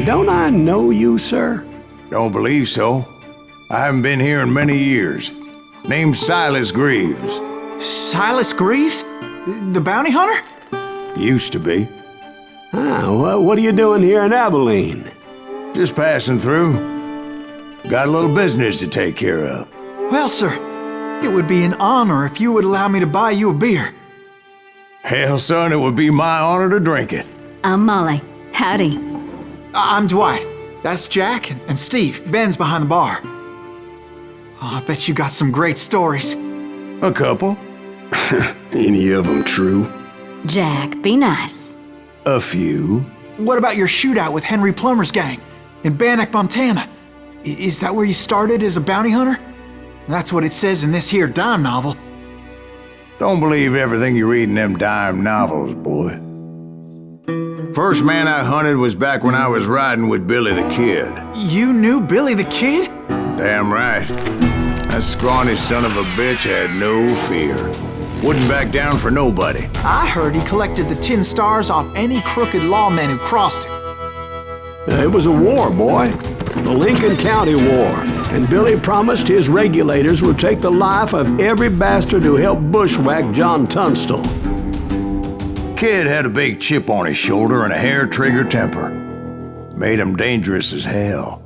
Don't I know you, sir? Don't believe so. I haven't been here in many years. Name's Sайлас Гривз. Sайлас Gривz? The bounty hunter? Used to be. Ah, what are you doing here in Abelin? Just passing through. Got a little business to take care of. Well, sir, it would be an honor if you would allow me to buy you a beer. Hell, son, it would be my honor to drink it. I'm Molly. Howdy. I'm Dwight. That's Jack and Steve. Ben's behind the bar. Oh, I bet you got some great stories. A couple. Any of them true? Jack, be nice. A few. What about your shootout with Henry Plummer's gang in Bannock, Montana? Is that where you started as a bounty hunter? That's what it says in this here dime novel. Don't believe everything you read in them dime novels, boy. First man I hunted was back when I was riding with Billy the Kid. You knew Billy the Kid? Damn right. That scrawny son of a bitch had no fear. Wouldn't back down for nobody. I heard he collected the 10 stars off any crooked lawmen who crossed him. It was a war, boy. The Lincoln County War. And Billy promised his regulators would take the life of every bastard who helped bushwhack John Tunstall. Kid had a big chip on his shoulder and a hair-trigger temper. Made him dangerous as hell.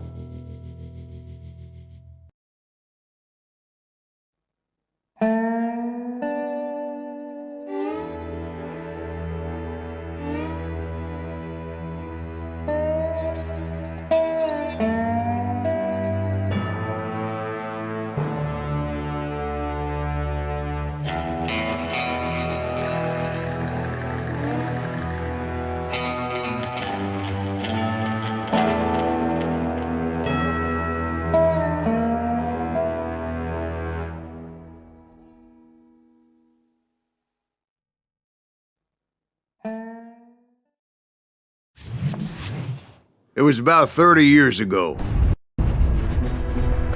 It was about 30 years ago.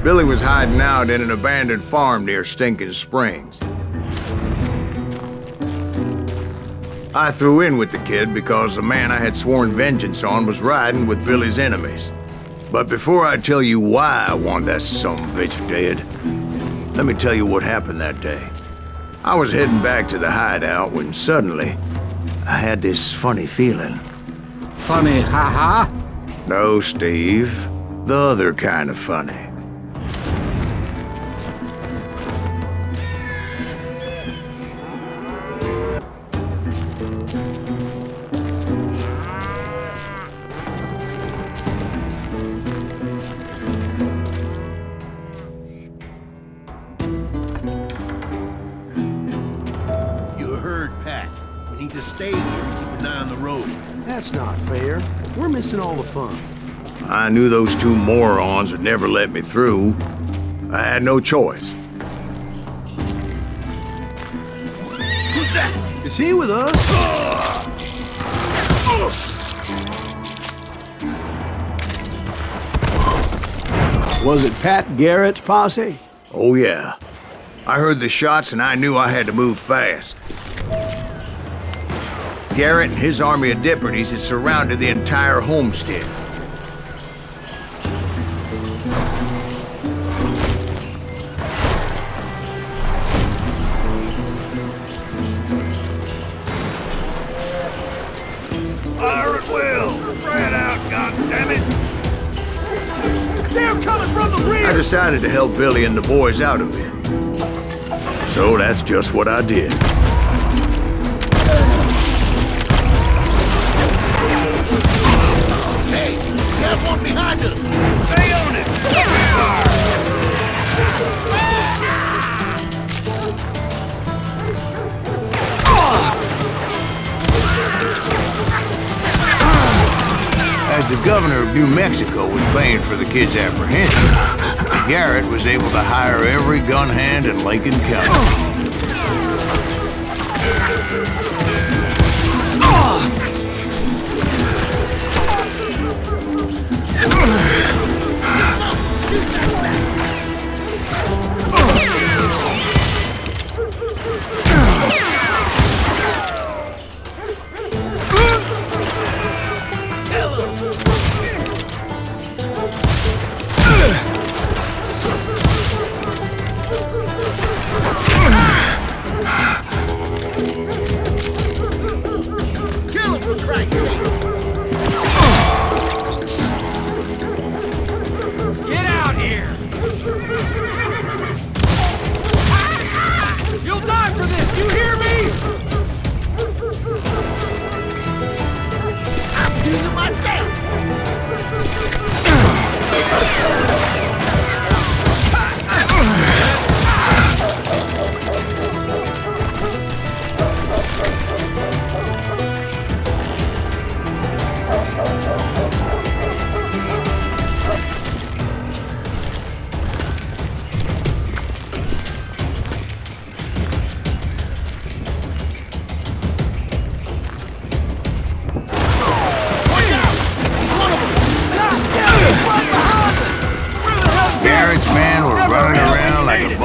Billy was hiding out in an abandoned farm near Stinking Springs. I threw in with the kid because the man I had sworn vengeance on was riding with Billy's enemies. But before I tell you why I want that sumbitch dead, let me tell you what happened that day. I was heading back to the hideout when suddenly I had this funny feeling. Funny, ha-ha? No, Steve. The other kind of funny. You heard Pat. We need to stay here and keep an eye on the road. That's not fair. We're missing all the fun. I knew those two morons would never let me through. I had no choice. Who's that? Is he with us? Was it Pat Garrett's posse? Oh, yeah. I heard the shots and I knew I had to move fast. Garrett and his army of deputies had surrounded the entire homestead. Fire at will! Spread out, goddammit! They're coming from the rear! I decided to help Billy and the boys out a bit. So that's just what I did. Hey, we have one behind us! Stay on it! As the governor of New Mexico was paying for the kid's apprehension, Garrett was able to hire every gun hand in Lincoln County.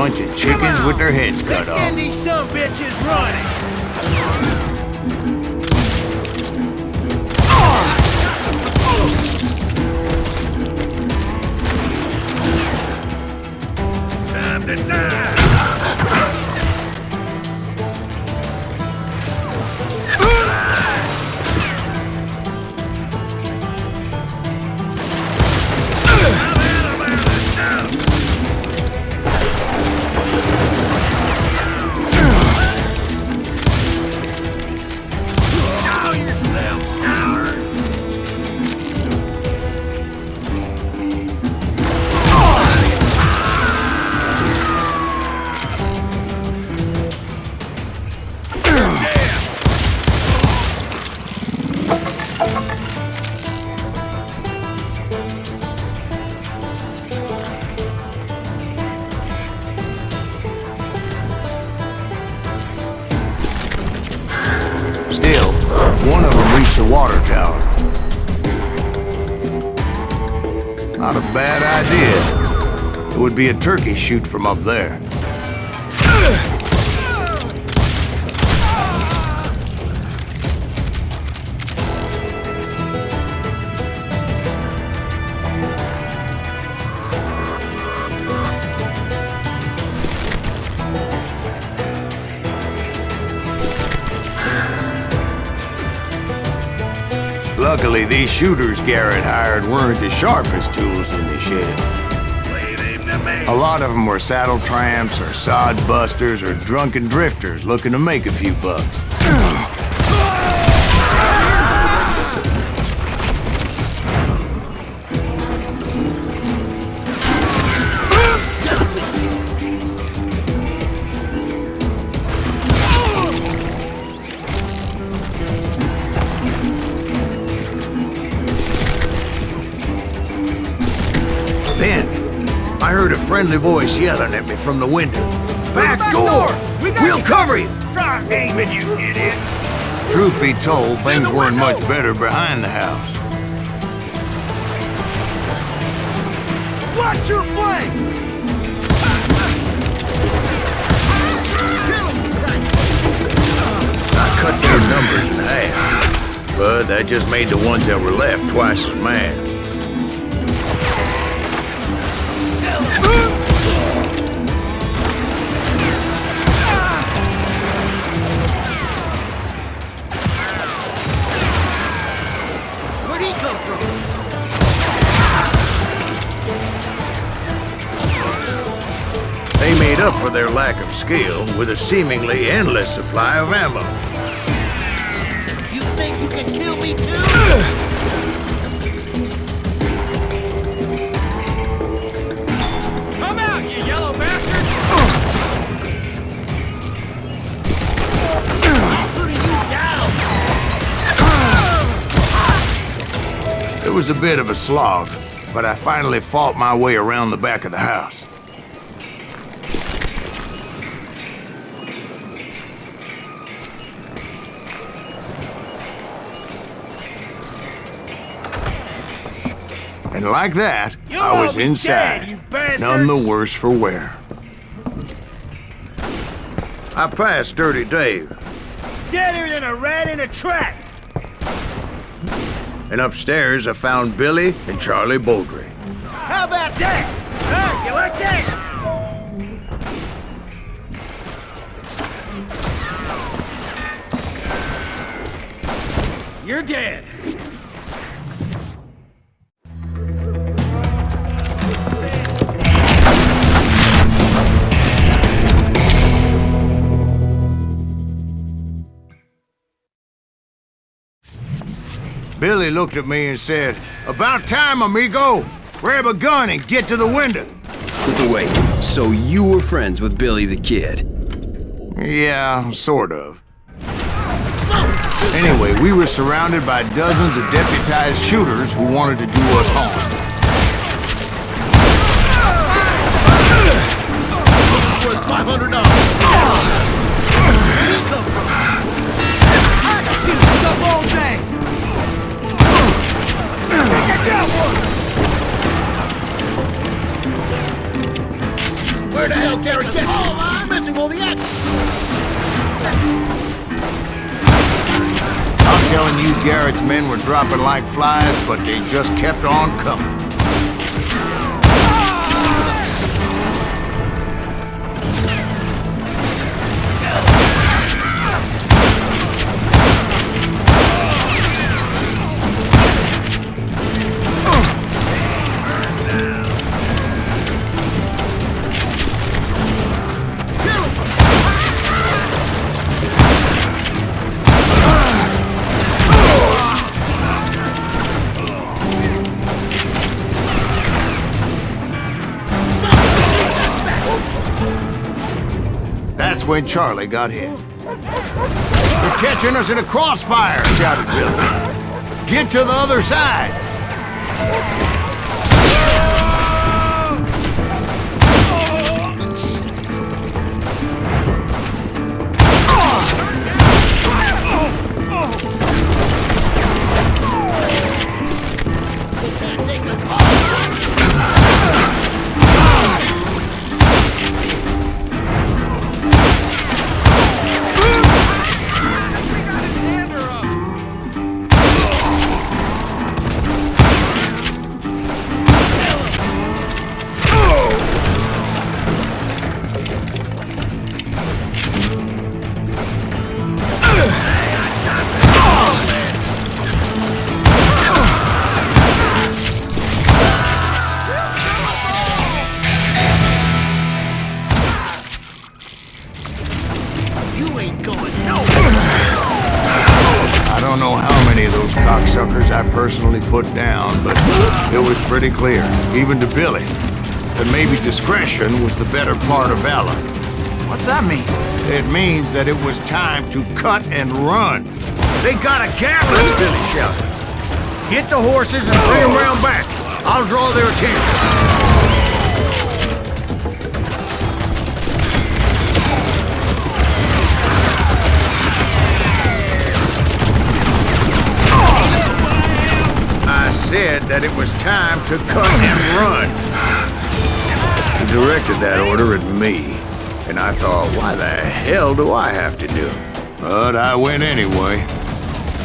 bunch of chickens with their heads cut Let's send off. these some bitches running. Time to die. Still, one of them reached the water tower. Not a bad idea. It would be a turkey shoot from up there. Luckily, these shooters Garrett hired weren't the sharpest tools in the shed. A lot of them were saddle tramps or sod busters or drunken drifters looking to make a few bucks. Then, I heard a friendly voice yelling at me from the window. Back door! We'll cover you! Try aiming, you idiots. Truth be told, things weren't much better behind the house. Watch your flank! I cut their numbers in half, but that just made the ones that were left twice as mad. Where'd he come from? They made up for their lack of skill with a seemingly endless supply of ammo. You think you can kill me too? Come out, you yellow bastard! Putting you down! It was a bit of a slog, but I finally fought my way around the back of the house. And like that, You'll I was all be inside, dead, you bastards! none the worse for wear. I passed Dirty Dave, Deader than a rat in a trap! and upstairs I found Billy and Charlie Beaudry. How about that? Huh? You like that? You're dead. Billy looked at me and said, "About time, amigo! Grab a gun and get to the window." Wait, so you were friends with Billy the Kid? Yeah, sort of. Anyway, we were surrounded by dozens of deputized shooters who wanted to do us harm. Worth $500. Where'd he come from? Give us up all day. I got one. Where the hell Garrett get Garrett's men were dropping like flies, but they just kept on coming. That's when Charlie got hit. "They're catching us in a crossfire!" shouted Billy. "Get to the other side!" I don't know how many of those cocksuckers I personally put down, but it was pretty clear, even to Billy, that maybe discretion was the better part of valor. What's that mean? It means that it was time to cut and run. "They got a Gatling!" Billy shouted. "Get the horses and bring them round back. I'll draw their attention." I said that it was time to cut and run. He directed that order at me, and I thought, why the hell do I have to do it? But I went anyway.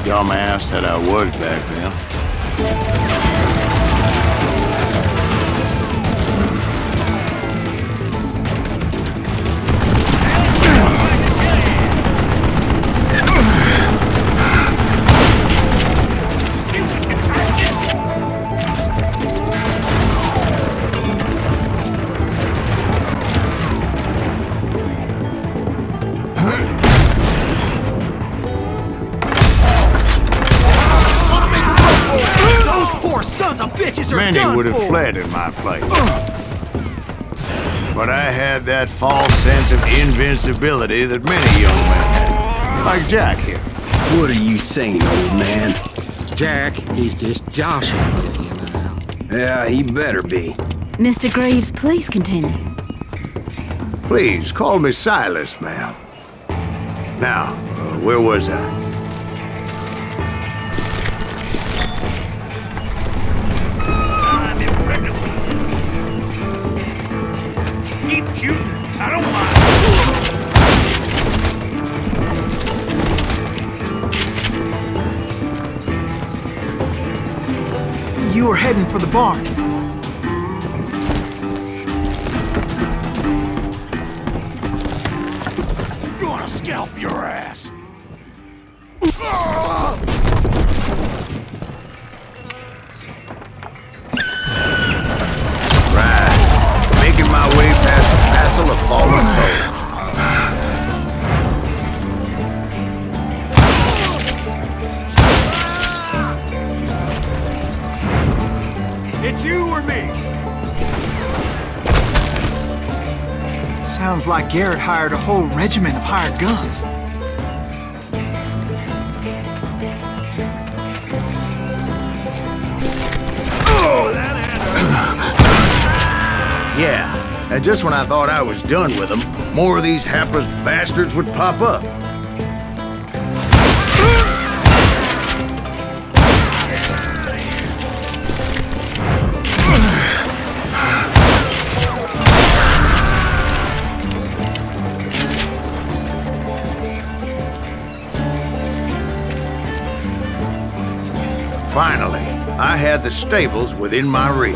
Dumbass that I was back then. Many would have fled in my place. But I had that false sense of invincibility that many young men have. Like Jack here. What are you saying, old man? Jack is just joshing with you now. Yeah, he better be. Mr. Gривз, please continue. Please, call me Silas, ma'am. Now, where was I? Keep shooting. I don't mind. You were heading for the barn. Gonna scalp your ass. Making my way past the castle of fallen foes. It's you or me. Sounds like Garrett hired a whole regiment of hired guns. Yeah, and just when I thought I was done with them, more of these hapless bastards would pop up. had the stables within my reach.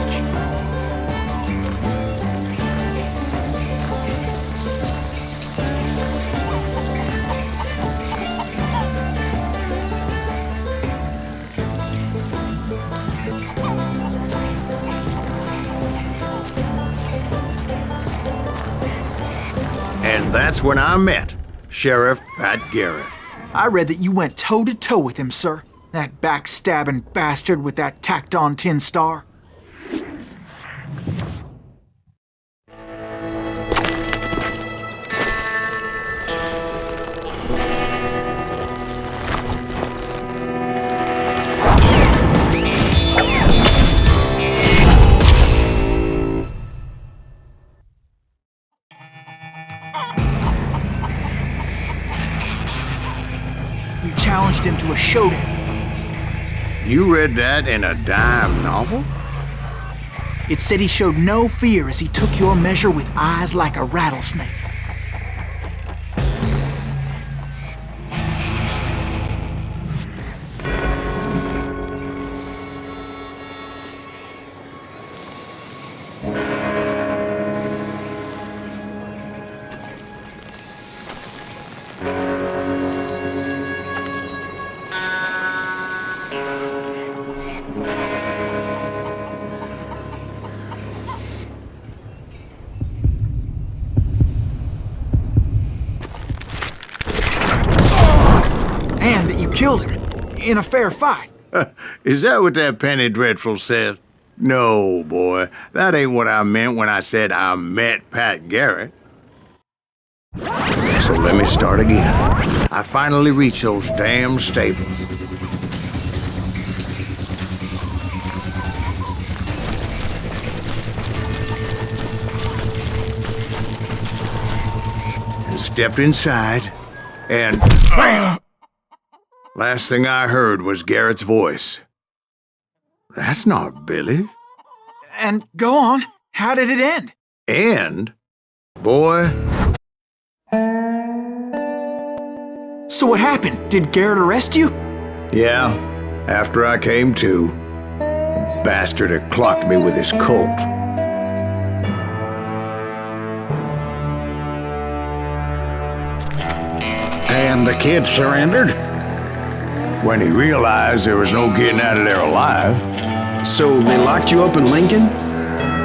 And that's when I met Sheriff Pat Garrett. I read that you went toe-to-toe with him, sir. That backstabbing bastard with that tacked-on tin star. You challenged him to a showdown. You read that in a dime novel? It said he showed no fear as he took your measure with eyes like a rattlesnake. And that you killed him in a fair fight. Is that what that penny dreadful said? No, boy. That ain't what I meant when I said I met Pat Garrett. So let me start again. I finally reached those damn stables. And stepped inside, and last thing I heard was Garrett's voice. That's not Billy. And go on, how did it end? And, boy, So what happened? Did Garrett arrest you? yeah, after I came to, the bastard had clocked me with his Colt. And the kid surrendered? When he realized there was no getting out of there alive. So they locked you up in Lincoln?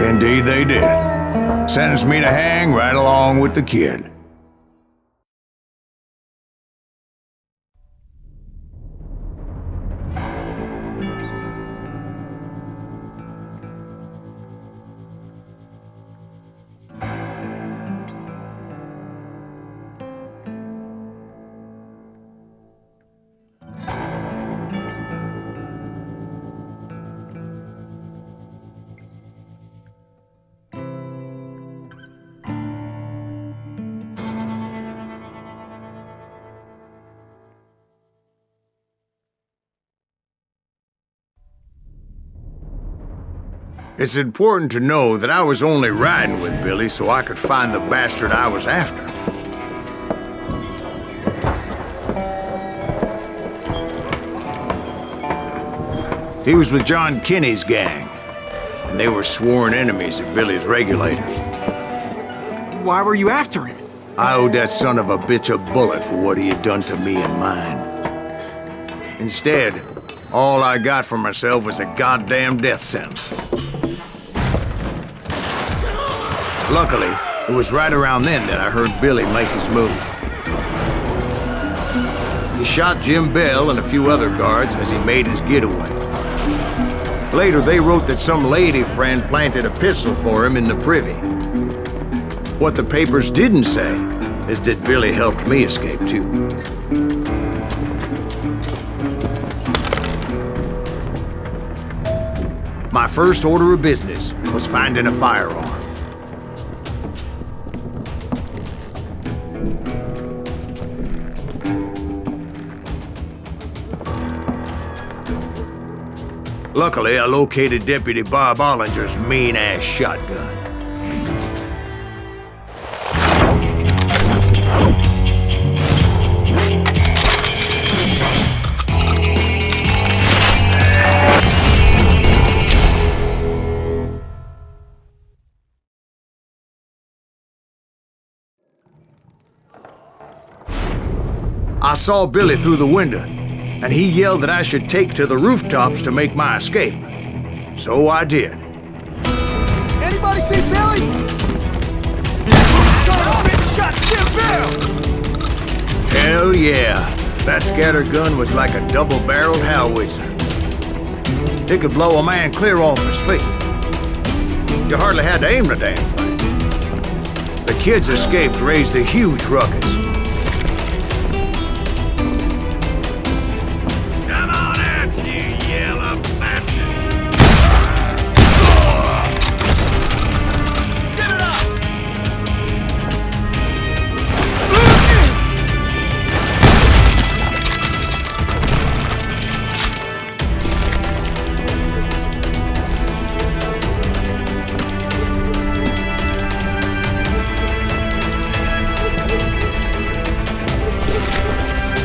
Indeed they did. Sentenced me to hang right along with the kid. It's important to know that I was only riding with Billy so I could find the bastard I was after. He was with John Kinney's gang, and they were sworn enemies of Billy's regulators. Why were you after him? I owed that son of a bitch a bullet for what he had done to me and mine. Instead, all I got for myself was a goddamn death sentence. Luckily, it was right around then that I heard Billy make his move. He shot Jim Bell and a few other guards as he made his getaway. Later, they wrote that some lady friend planted a pistol for him in the privy. What the papers didn't say is that Billy helped me escape too. My first order of business was finding a firearm. Luckily, I located Deputy Bob Ollinger's mean-ass shotgun. I saw Billy through the window, and he yelled that I should take to the rooftops to make my escape. So I did. Anybody see Billy? Shut up and shut Jim Bill! Hell yeah. That scatter gun was like a double-barreled howitzer. It could blow a man clear off his feet. You hardly had to aim the damn thing. The kids escaped raised a huge ruckus. Come on out, you yellow bastard! Give it up!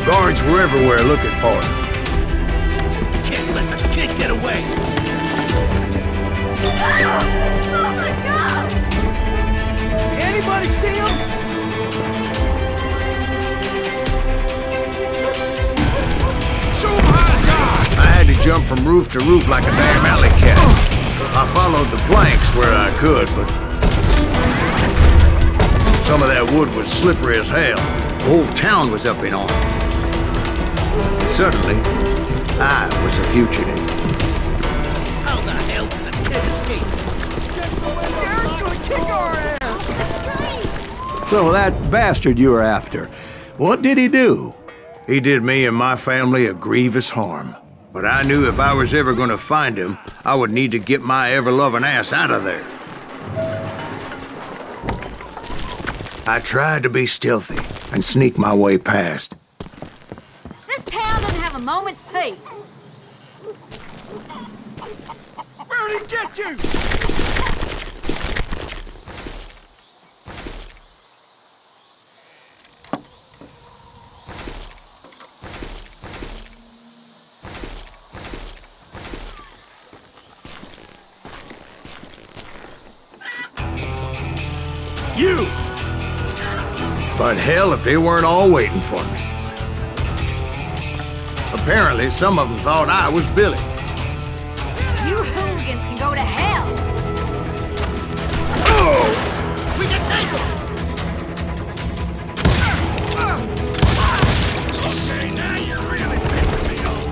Guards were everywhere looking for him. Can't let the kid get away! Anybody see him? Show him how to die! I had to jump from roof to roof like a damn alley cat. I followed the planks where I could, but some of that wood was slippery as hell. The whole town was up in arms. Suddenly, I was a fugitive. How the hell did the kid escape? Garrett's gonna kick our ass! So that bastard you were after, what did he do? He did me and my family a grievous harm. But I knew if I was ever going to find him, I would need to get my ever-loving ass out of there. I tried to be stealthy and sneak my way past. This town doesn't have a moment's peace. Where'd he get you? You! But hell if they weren't all waiting for me. Apparently, some of them thought I was Billy. You hooligans can go to hell. We can take him! Okay, now you're really pissing me off.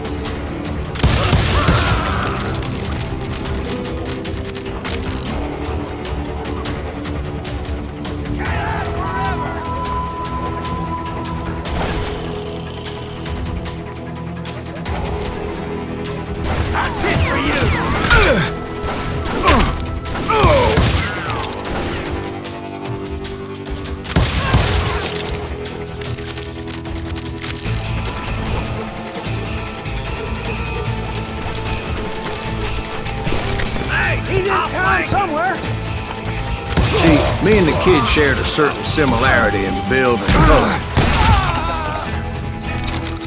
That's it for you! He's in town somewhere! See, me and the kid shared a certain similarity in build and color.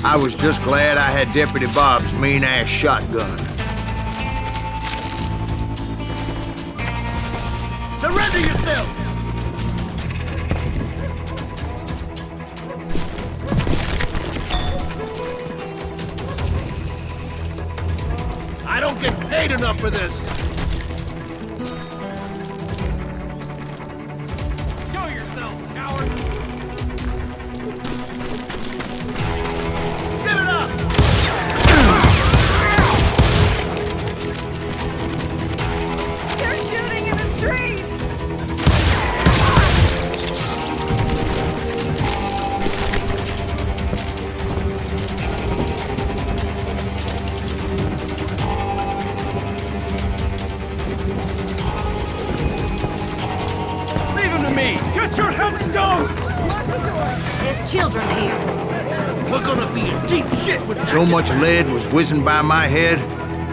I was just glad I had Deputy Bob's mean-ass shotgun. Surrender yourself! I don't get paid enough for this! Show yourself, coward! Give it up! You're shooting in the street. Leave him to me! Get your headstone! There's children here. We're gonna be in deep shit with So much lead was whizzing by my head,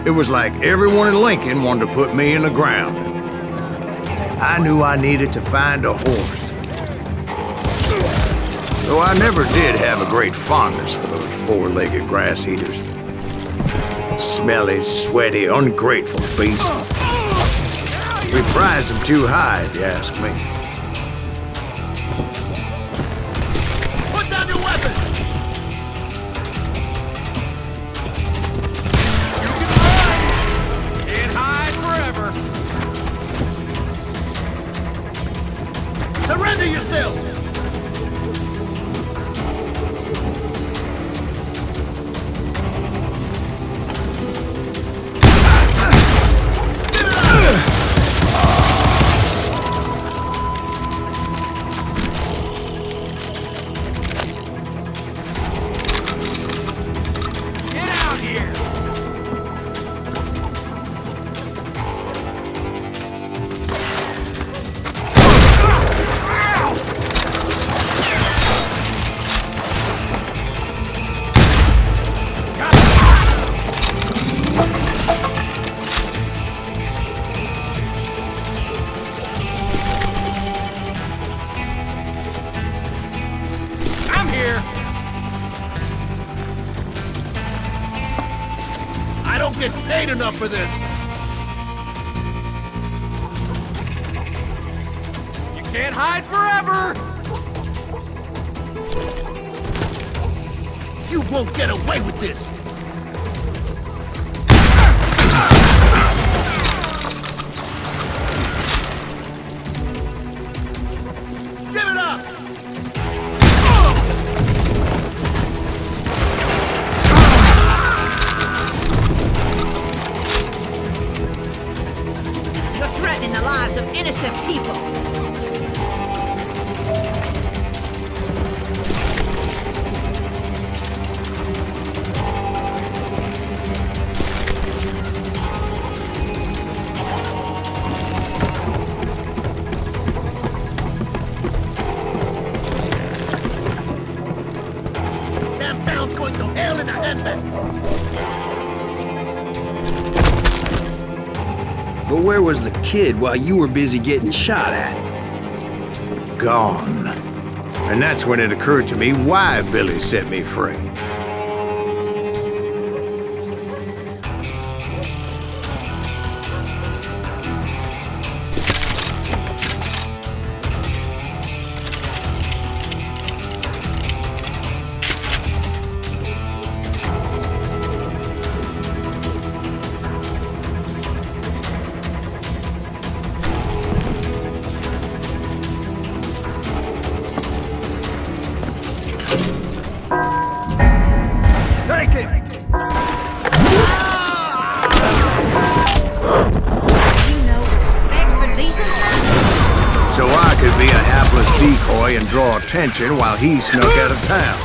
it was like everyone in Lincoln wanted to put me in the ground. I knew I needed to find a horse. Though I never did have a great fondness for those four-legged grass eaters. Smelly, sweaty, ungrateful beasts. We prize them too high, if you ask me. Put down your weapon! paid enough for this. You can't hide forever! You won't get away with this. Give it up! You're threatening the lives of innocent people. That town's going to hell in a handbasket. But where was the kid while you were busy getting shot at? Gone. And that's when it occurred to me why Billy set me free. Take it! You know respect for decency? So I could be a hapless decoy and draw attention while he snuck out of town.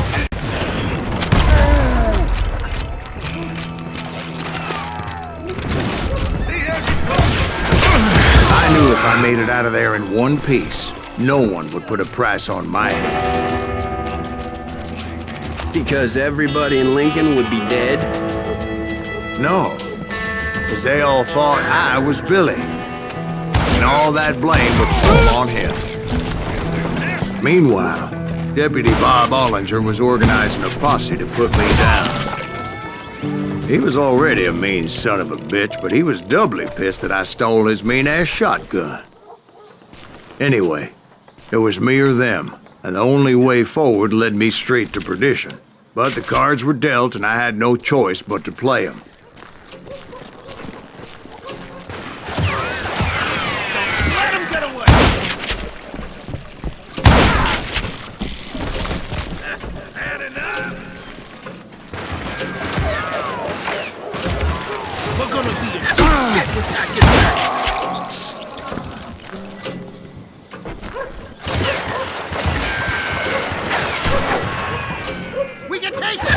I knew if I made it out of there in one piece, no one would put a price on my head. Because everybody in Lincoln would be dead? No, because they all thought I was Billy. And all that blame would fall on him. Meanwhile, Deputy Bob Ollinger was organizing a posse to put me down. He was already a mean son of a bitch, but he was doubly pissed that I stole his mean-ass shotgun. Anyway, it was me or them, and the only way forward led me straight to perdition. But the cards were dealt, and I had no choice but to play them. Let him get away! Had enough? We're gonna be in deep shit with that get back. We can take it!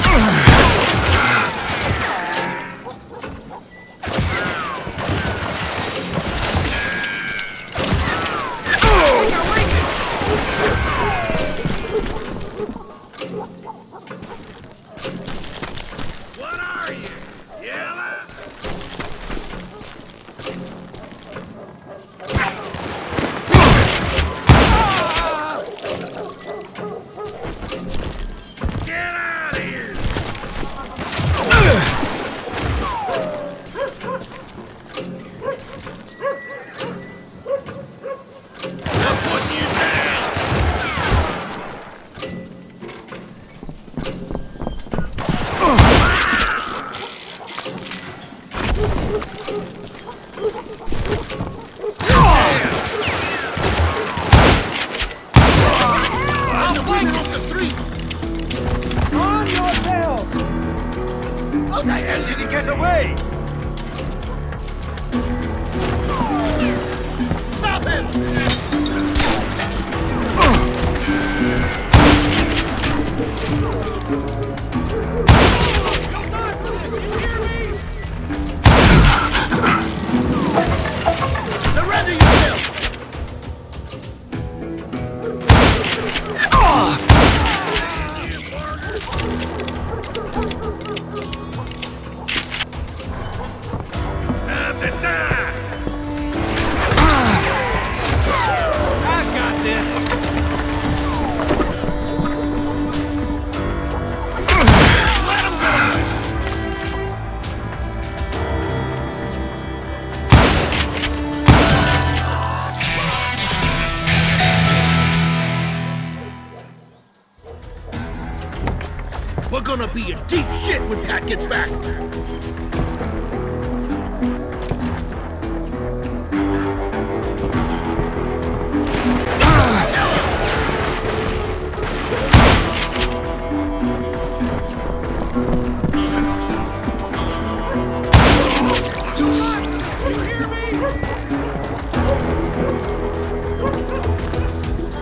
gonna be in deep shit when Pat gets back.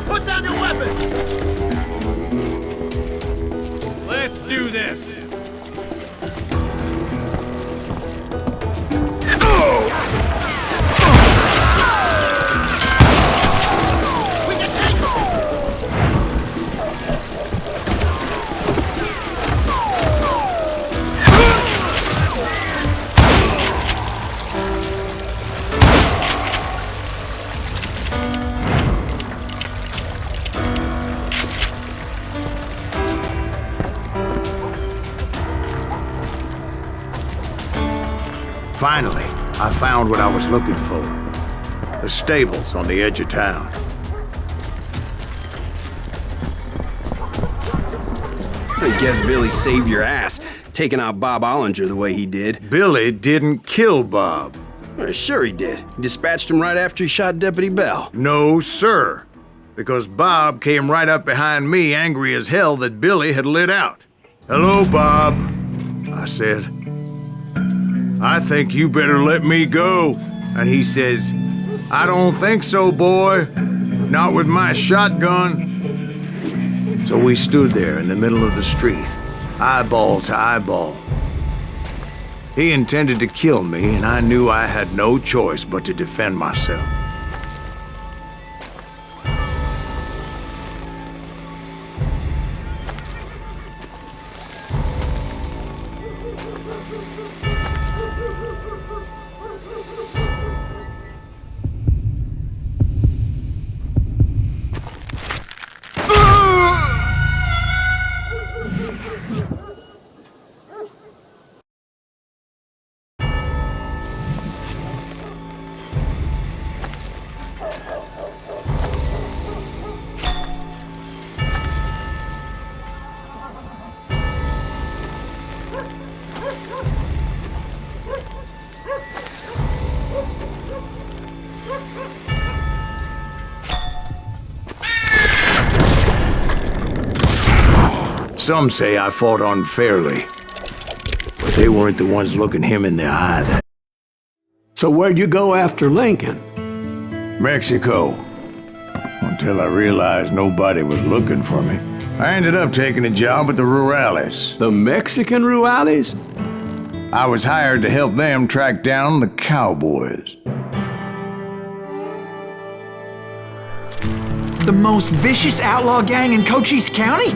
Put down your weapon! Let's do this! We can take him! Finally, I found what I was looking for. The stables on the edge of town. I guess Billy saved your ass, taking out Bob Ollinger the way he did. Billy didn't kill Bob. Sure he did. He dispatched him right after he shot Deputy Bell. No, sir. Because Bob came right up behind me, angry as hell that Billy had lit out. "Hello, Bob," I said. "I think you better let me go." And he says, "I don't think so, boy. Not with my shotgun." So we stood there in the middle of the street, eyeball to eyeball. He intended to kill me, and I knew I had no choice but to defend myself. Some say I fought unfairly, but they weren't the ones looking him in the eye that... So where'd you go after Lincoln? Mexico. Until I realized nobody was looking for me. I ended up taking a job at the Rurales. The Mexican Rurales? I was hired to help them track down the cowboys. The most vicious outlaw gang in Cochise County?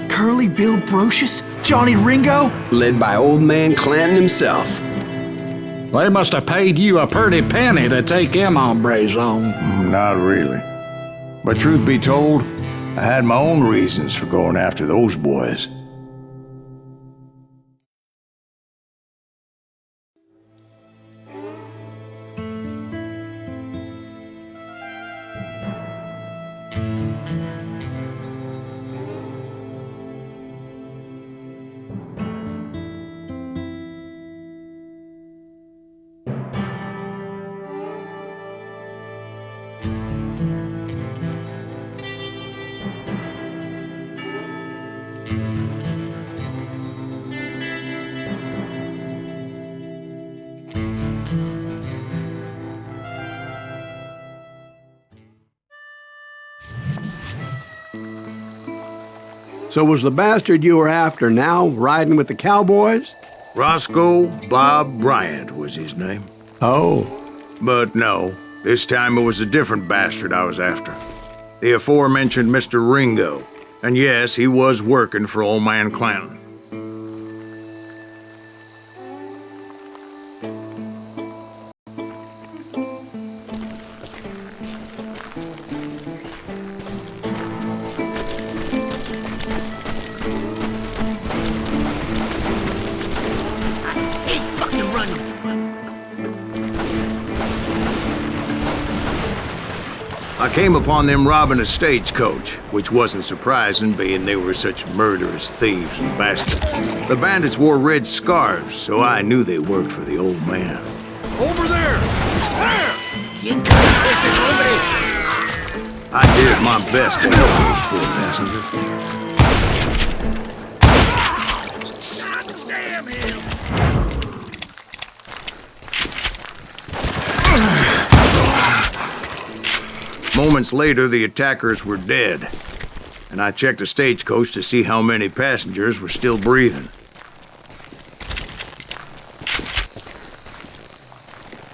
Curly Bill Brocious? Johnny Ringo? Led by old man Clanton himself. They must have paid you a pretty penny to take them hombres on. Not really. But truth be told, I had my own reasons for going after those boys. So was the bastard you were after now riding with the cowboys? Roscoe Bob Bryant was his name. Oh. But no, this time it was a different bastard I was after. The aforementioned Mr. Ringo. And yes, he was working for old man Clanton. I came upon them robbing a stagecoach, which wasn't surprising, being they were such murderous thieves and bastards. The bandits wore red scarves, so I knew they worked for the old man. Over there! There! I did my best to help those poor passengers. Damn him! Moments later, the attackers were dead, and I checked the stagecoach to see how many passengers were still breathing.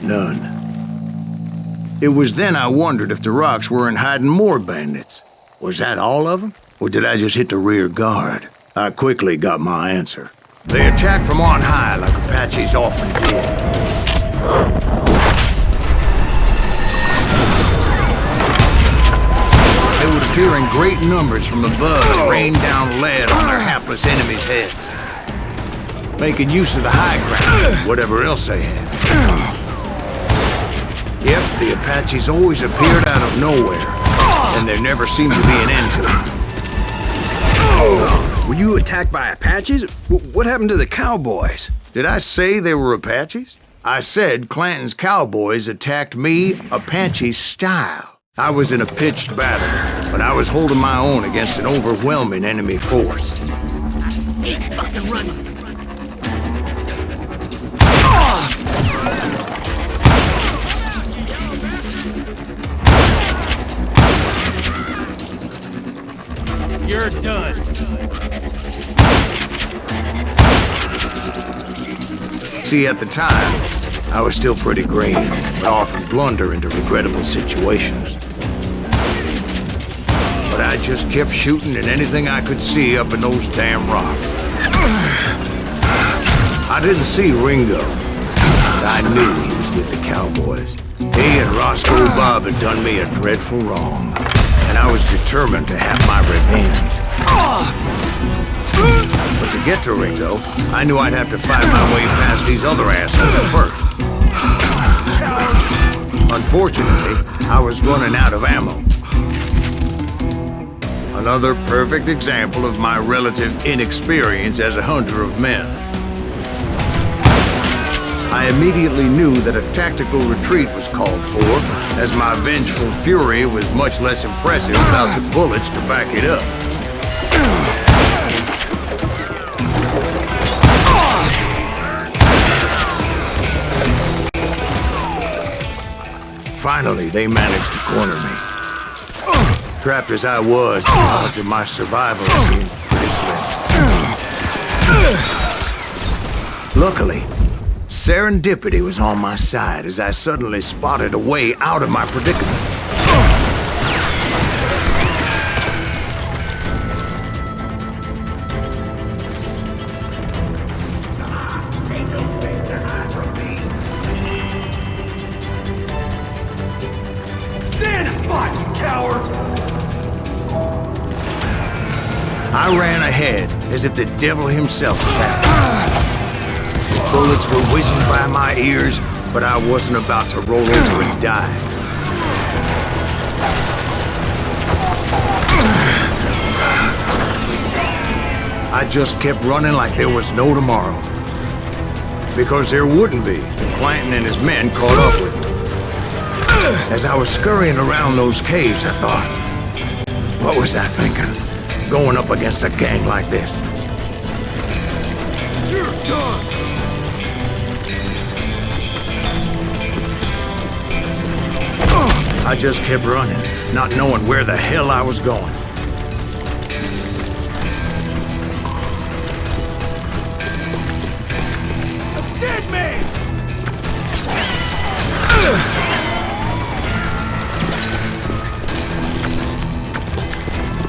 None. It was then I wondered if the rocks weren't hiding more bandits. Was that all of them? Or did I just hit the rear guard? I quickly got my answer. They attacked from on high like Apaches often did. They would appear in great numbers from above and rain down lead on their hapless enemies' heads, making use of the high ground, whatever else they had. Yep, the Apaches always appeared out of nowhere, and there never seemed to be an end to them. Were you attacked by Apaches? What happened to the cowboys? Did I say they were Apaches? I said Clanton's cowboys attacked me Apache style. I was in a pitched battle, but I was holding my own against an overwhelming enemy force. Ain't fucking running! You're done. See, at the time, I was still pretty green, but often blunder into regrettable situations. But I just kept shooting at anything I could see up in those damn rocks. I didn't see Ringo, but I knew he was with the cowboys. He and Roscoe Bob had done me a dreadful wrong, and I was determined to have my revenge. But to get to Ringo, I knew I'd have to fight my way past these other assholes first. Unfortunately, I was running out of ammo. Another perfect example of my relative inexperience as a hunter of men. I immediately knew that a tactical retreat was called for, as my vengeful fury was much less impressive without the bullets to back it up. Finally, they managed to corner me. Trapped as I was, the odds of my survival seemed pretty slim. Luckily, serendipity was on my side as I suddenly spotted a way out of my predicament. Stand and fight, you coward! I ran ahead as if the devil himself was after me. Bullets were whizzing by my ears, but I wasn't about to roll over and die. I just kept running like there was no tomorrow. Because there wouldn't be if Clanton and his men caught up with me. As I was scurrying around those caves, I thought, what was I thinking? Going up against a gang like this. You're done! I just kept running, not knowing where the hell I was going. A dead man!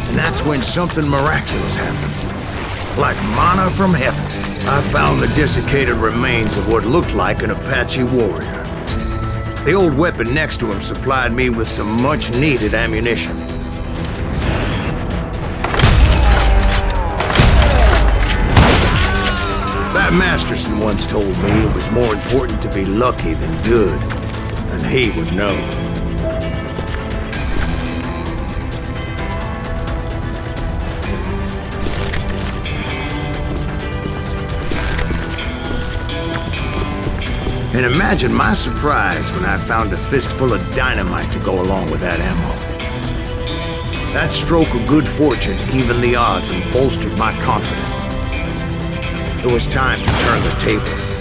And that's when something miraculous happened. Like manna from heaven, I found the desiccated remains of what looked like an Apache warrior. The old weapon next to him supplied me with some much-needed ammunition. That Masterson once told me it was more important to be lucky than good, and he would know. And imagine my surprise when I found a fistful of dynamite to go along with that ammo. That stroke of good fortune evened the odds and bolstered my confidence. It was time to turn the tables.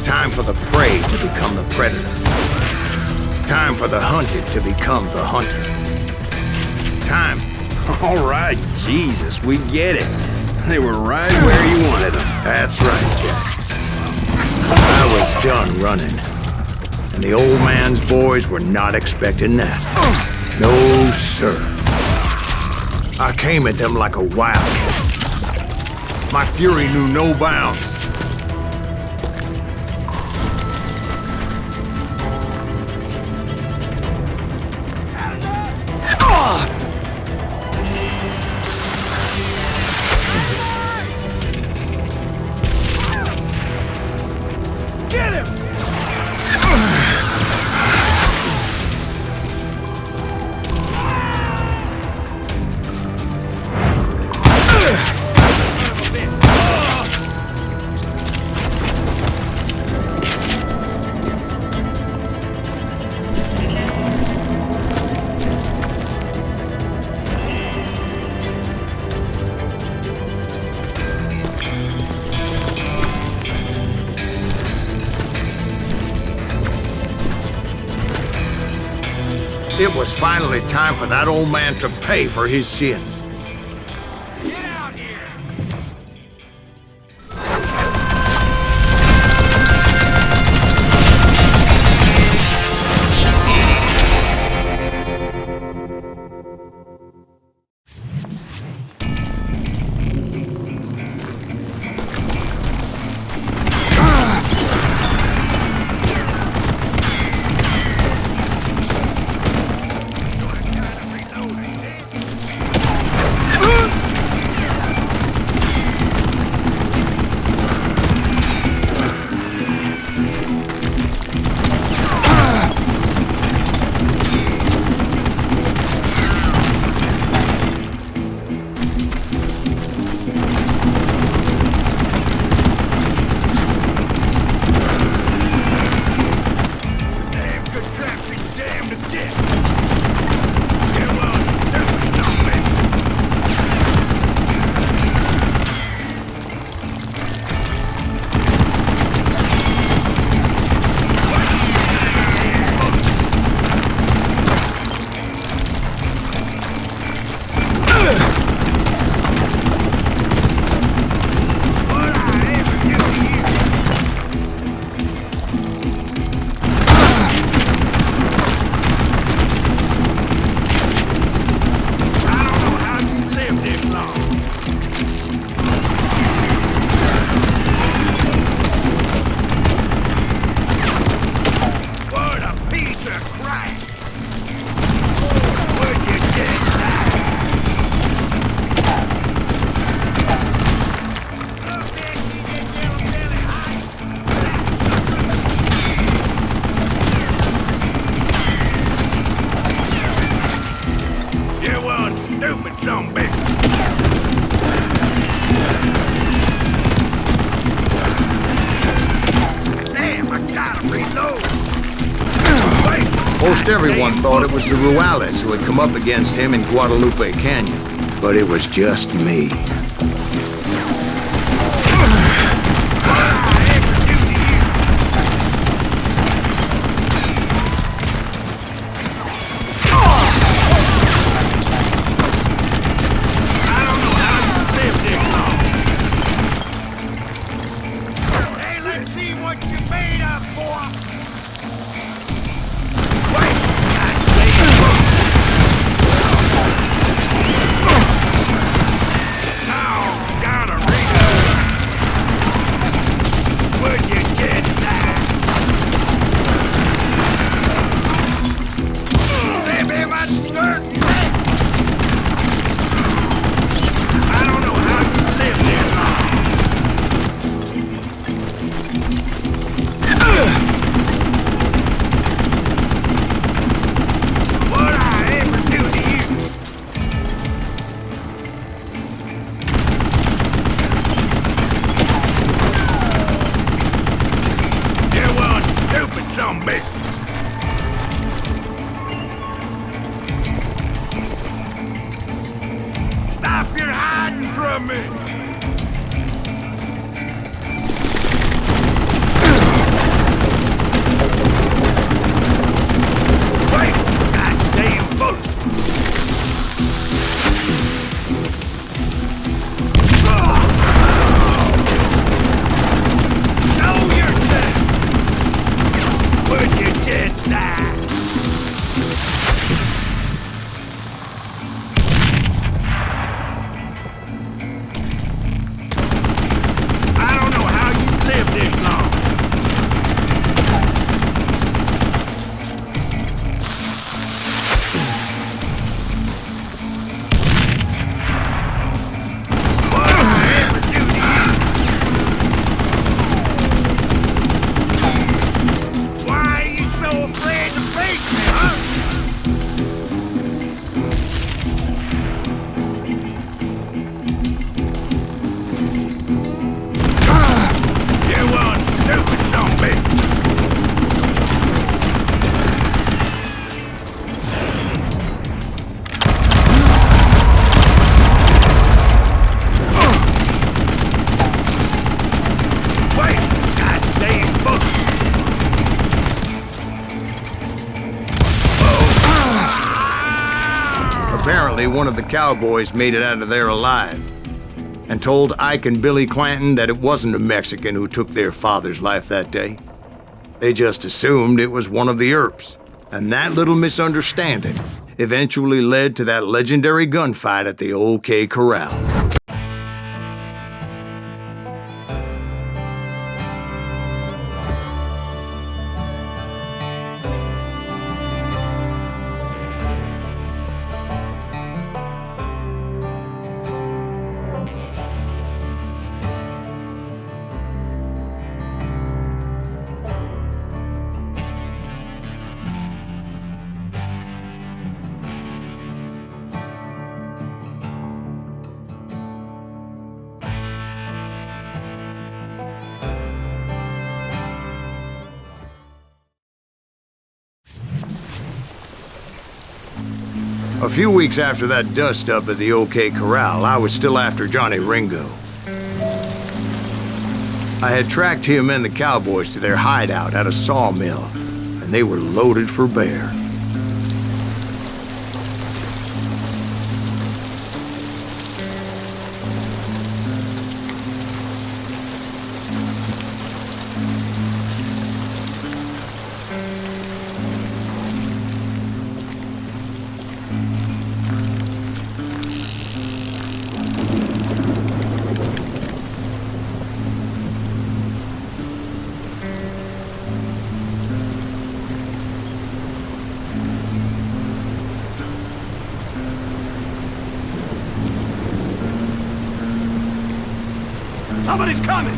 Time for the prey to become the predator. Time for the hunted to become the hunter. Time. All right, Jesus, we get it. They were right where you wanted them. That's right, Jack. I was done running. And the old man's boys were not expecting that. No, sir. I came at them like a wildcat. My fury knew no bounds. It was finally time for that old man to pay for his sins. Get out here! Most everyone thought it was the Ruales who had come up against him in Guadalupe Canyon, but it was just me. hate me, huh? You one stupid zombie! Wait! Goddamn book! Apparently, one of the cowboys made it out of there alive and told Ike and Billy Clanton that it wasn't a Mexican who took their father's life that day. They just assumed it was one of the Earps, and that little misunderstanding eventually led to that legendary gunfight at the OK Corral. A few weeks after that dust-up at the OK Corral, I was still after Johnny Ringo. I had tracked him and the cowboys to their hideout at a sawmill, and they were loaded for bear. Somebody's coming!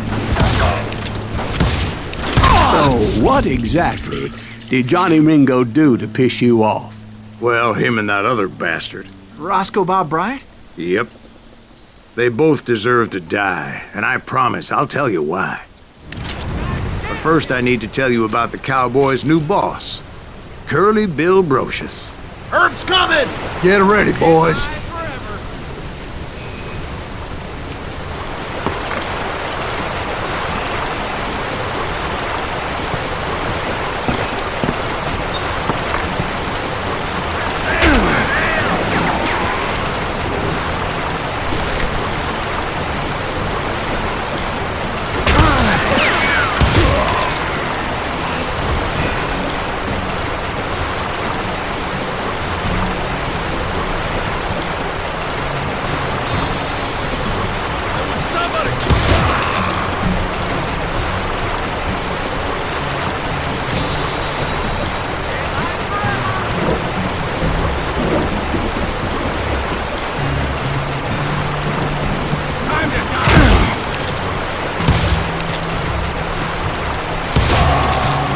So, what exactly did Johnny Ringo do to piss you off? Well, him and that other bastard. Roscoe Bob Bryant? Yep. They both deserve to die, and I promise I'll tell you why. But first I need to tell you about the cowboys' new boss, Curly Bill Brocious. Herb's coming! Get ready, boys.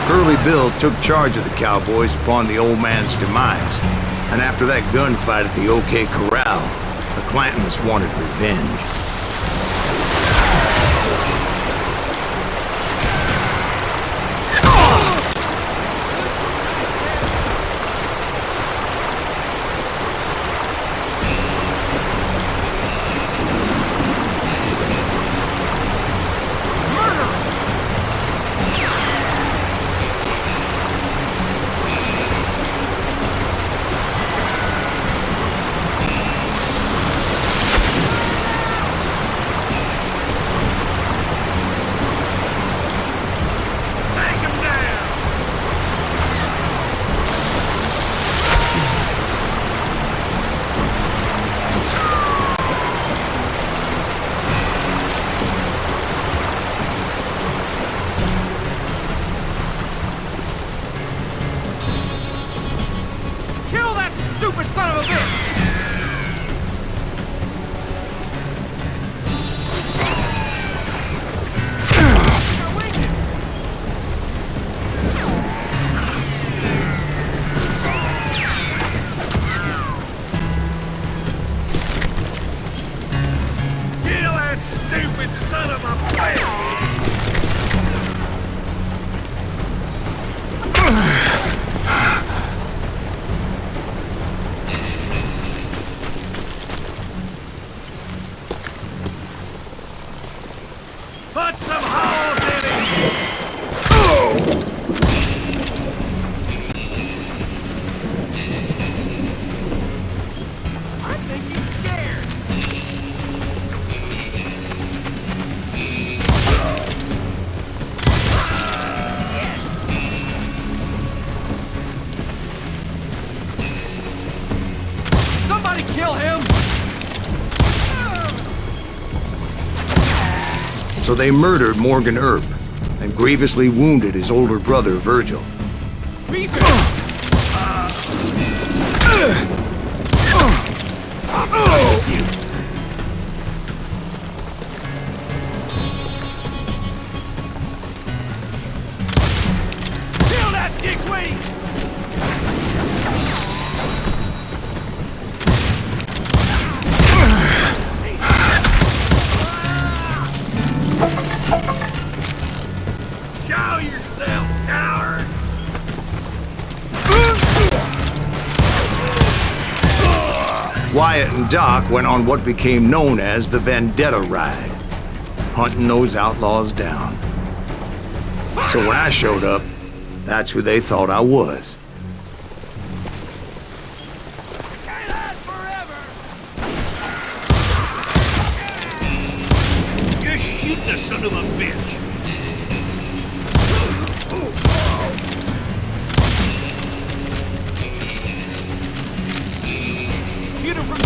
Curly Bill took charge of the cowboys upon the old man's demise, and after that gunfight at the OK Corral, the Clantons wanted revenge. kill him! So they murdered Morgan Earp and grievously wounded his older brother, Virgil. Beat him! Kill that dickweed! Show yourself, coward! Wyatt and Doc went on what became known as the Vendetta Ride, hunting those outlaws down. So when I showed up, that's who they thought I was. Can't last forever! Just shoot the son of a bitch! Get him from...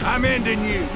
I'm ending you.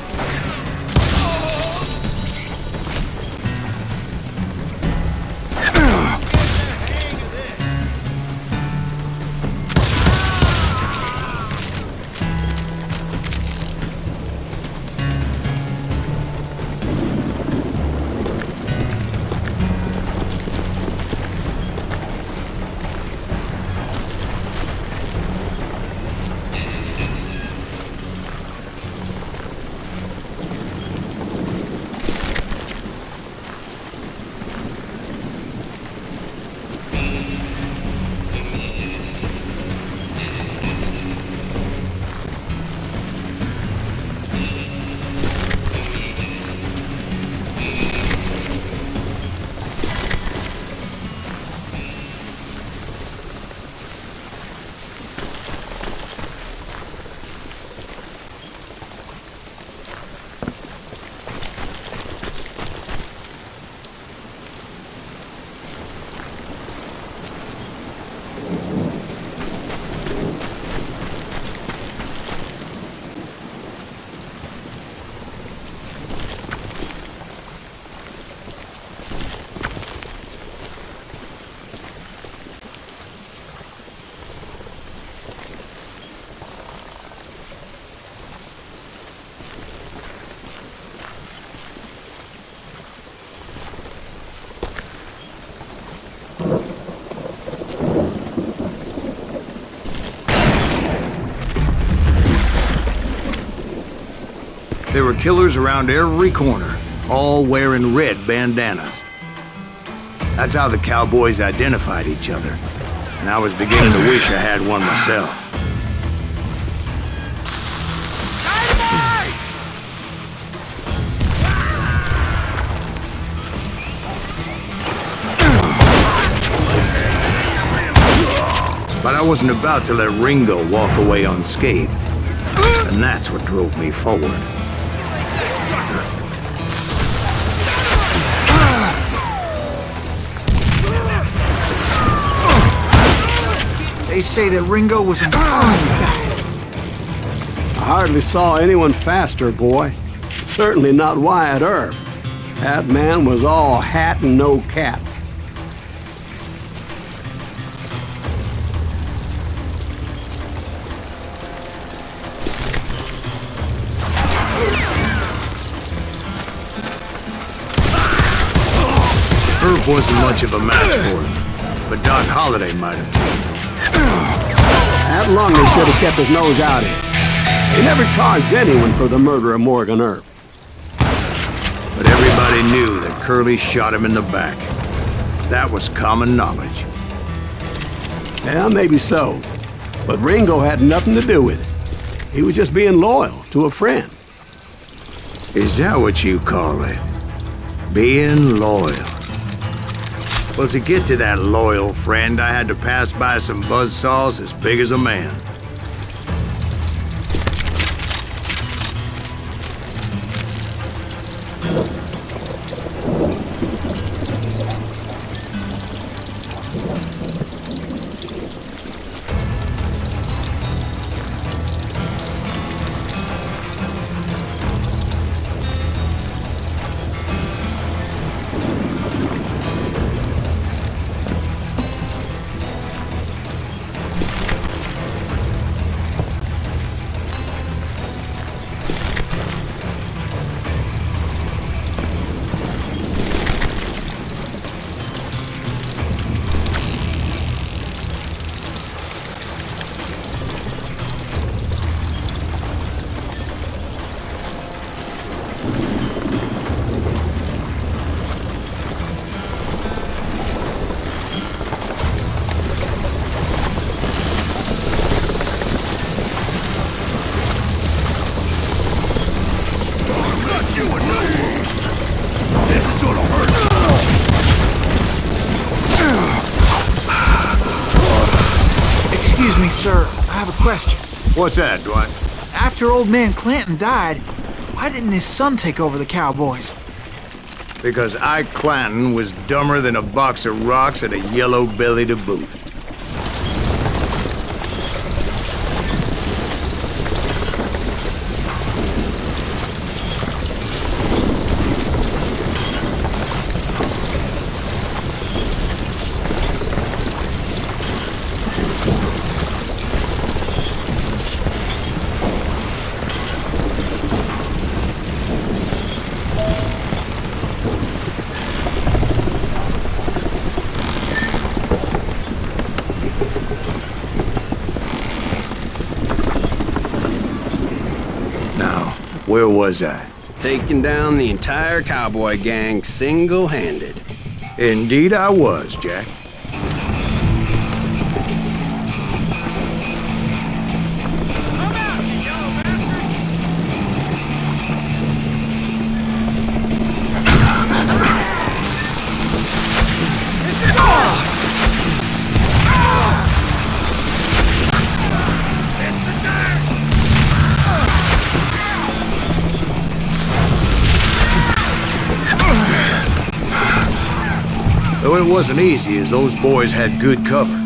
There were killers around every corner, all wearing red bandanas. That's how the cowboys identified each other, and I was beginning to wish I had one myself. But I wasn't about to let Ringo walk away unscathed, and that's what drove me forward. They say that Ringo was an army fast. I hardly saw anyone faster, boy. Certainly not Wyatt Earp. That man was all hat and no cap. Earp wasn't much of a match for him, but Doc Holliday might have taken. That Lundy should have kept his nose out of it. He never charged anyone for the murder of Morgan Earp. But everybody knew that Curly shot him in the back. That was common knowledge. Yeah, maybe so. But Ringo had nothing to do with it. He was just being loyal to a friend. Is that what you call it? Being loyal? Well, to get to that loyal friend, I had to pass by some buzzsaws as big as a man. Excuse me, sir. I have a question. What's that, Dwight? After old man Clanton died, why didn't his son take over the Cowboys? Because Ike Clanton was dumber than a box of rocks and a yellow belly to boot. Where was I? Taking down the entire cowboy gang single-handed. Indeed I was, Jack. Though it wasn't easy, as those boys had good cover.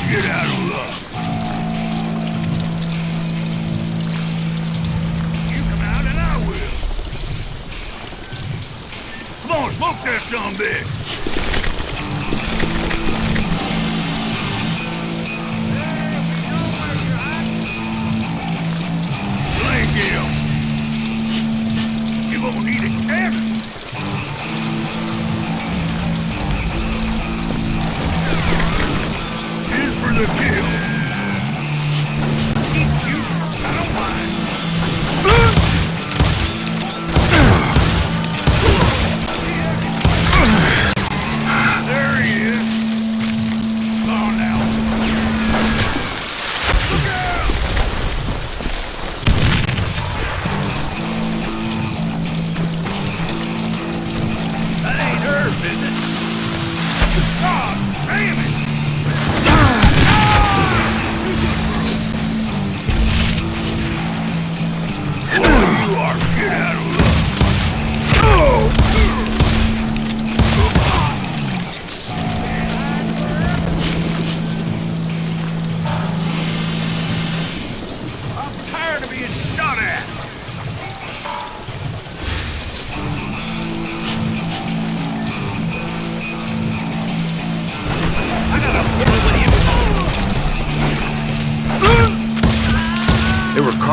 Get out of luck. You come out and I will. Come on, smoke that sumbitch. Blank him. You gonna need a test?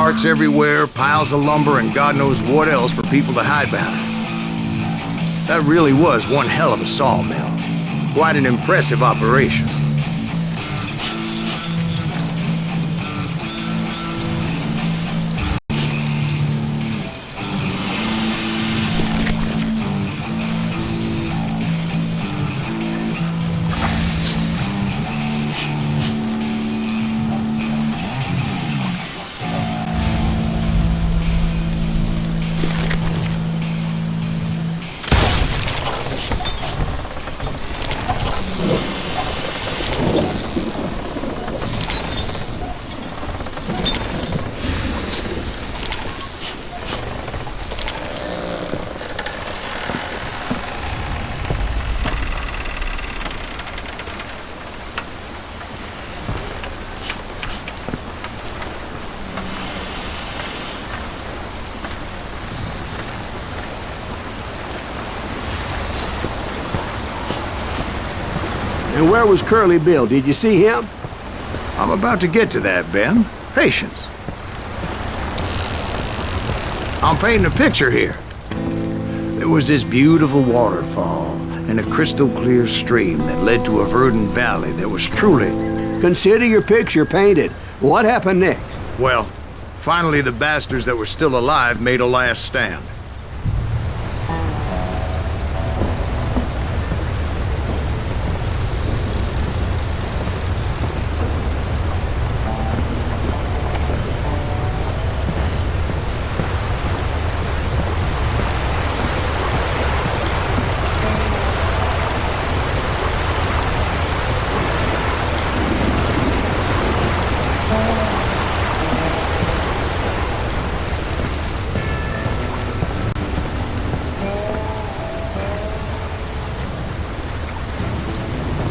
Carts everywhere, piles of lumber, and God knows what else for people to hide behind. That really was one hell of a sawmill. Quite an impressive operation. And where was Curly Bill? Did you see him? I'm about to get to that, Ben. Patience. I'm painting a picture here. There was this beautiful waterfall and a crystal clear stream that led to a verdant valley that was truly... Consider your picture painted. What happened next? Well, finally the bastards that were still alive made a last stand.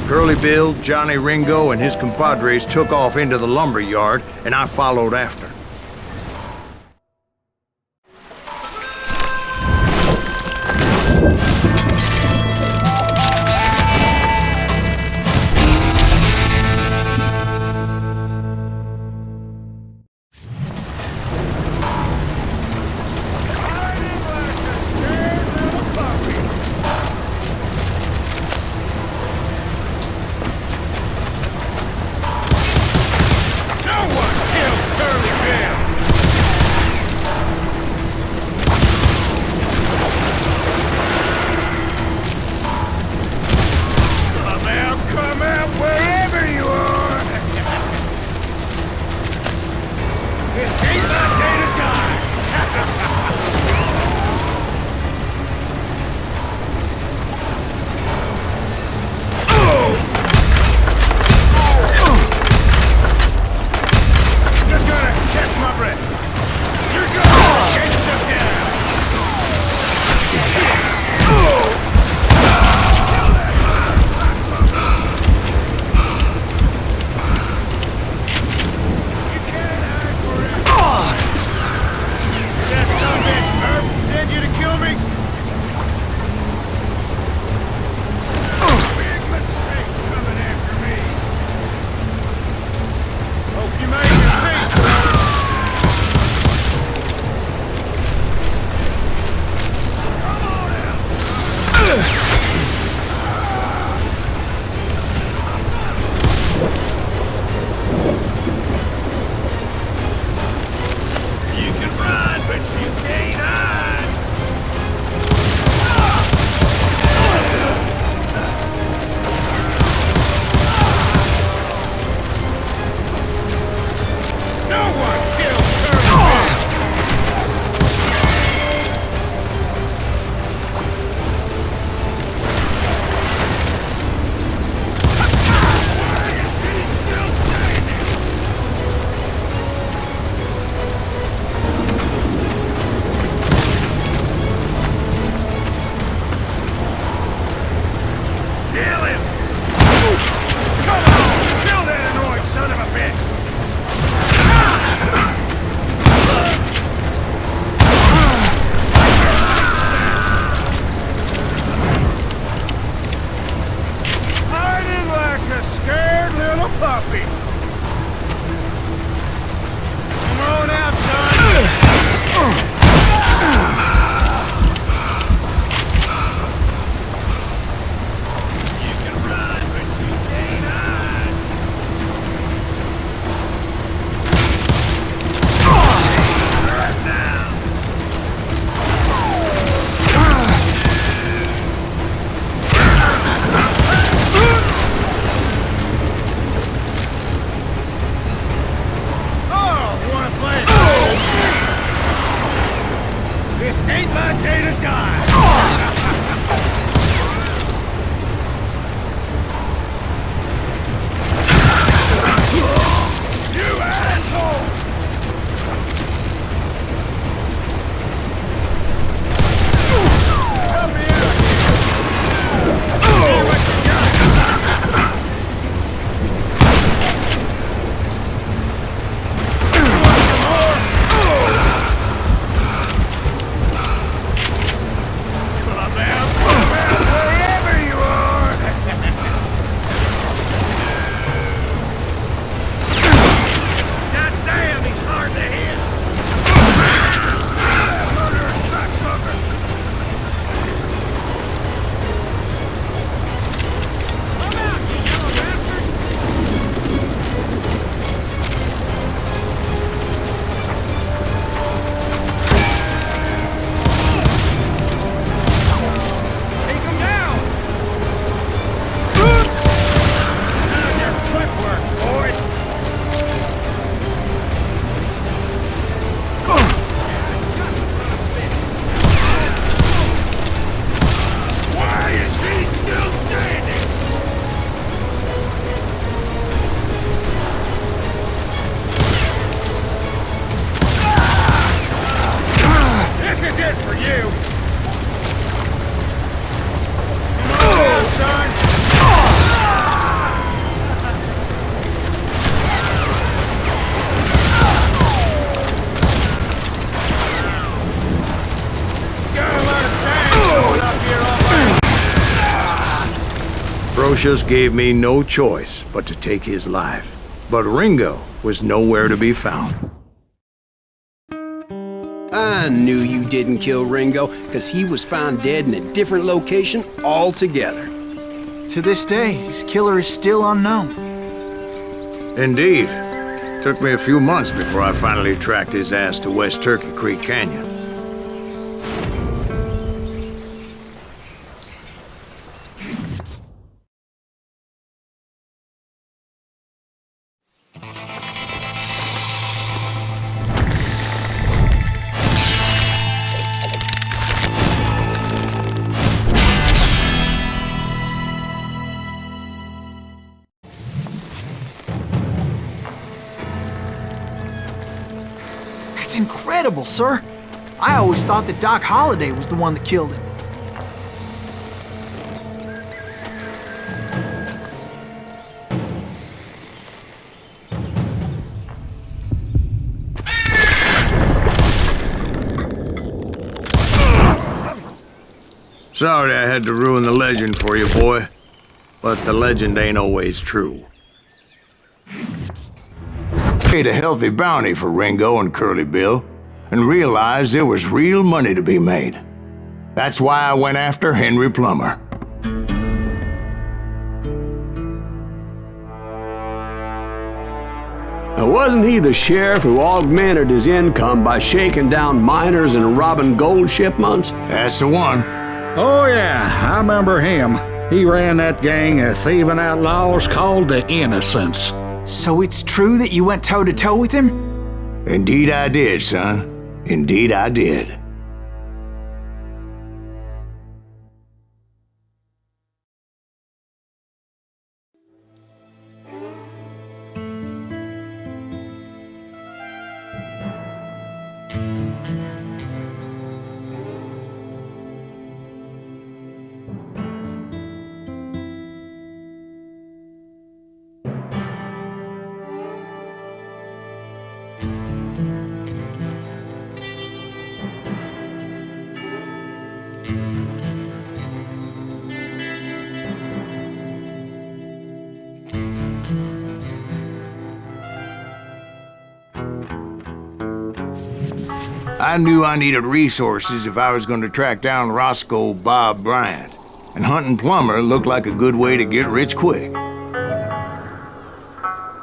Curly Bill, Johnny Ringo, and his compadres took off into the lumber yard, and I followed after. No one kills Curly Bill! This ain't my day to die! You asshole! Help me out here! See what you got! Brocious gave me no choice but to take his life. But Ringo was nowhere to be found. I knew you didn't kill Ringo, because he was found dead in a different location altogether. To this day, his killer is still unknown. Indeed. Took me a few months before I finally tracked his ass to West Turkey Creek Canyon. That's incredible, sir. I always thought that Doc Holliday was the one that killed him. Sorry I had to ruin the legend for you, boy. But the legend ain't always true. Paid a healthy bounty for Ringo and Curly Bill, and realized there was real money to be made. That's why I went after Henry Plummer. Now, wasn't he the sheriff who augmented his income by shaking down miners and robbing gold shipments? That's the one. Oh, yeah, I remember him. He ran that gang of thieving outlaws called the Innocents. So it's true that you went toe-to-toe with him? Indeed I did, son. Indeed I did. I knew I needed resources if I was going to track down Roscoe Bob Bryant, and hunting Plummer looked like a good way to get rich quick.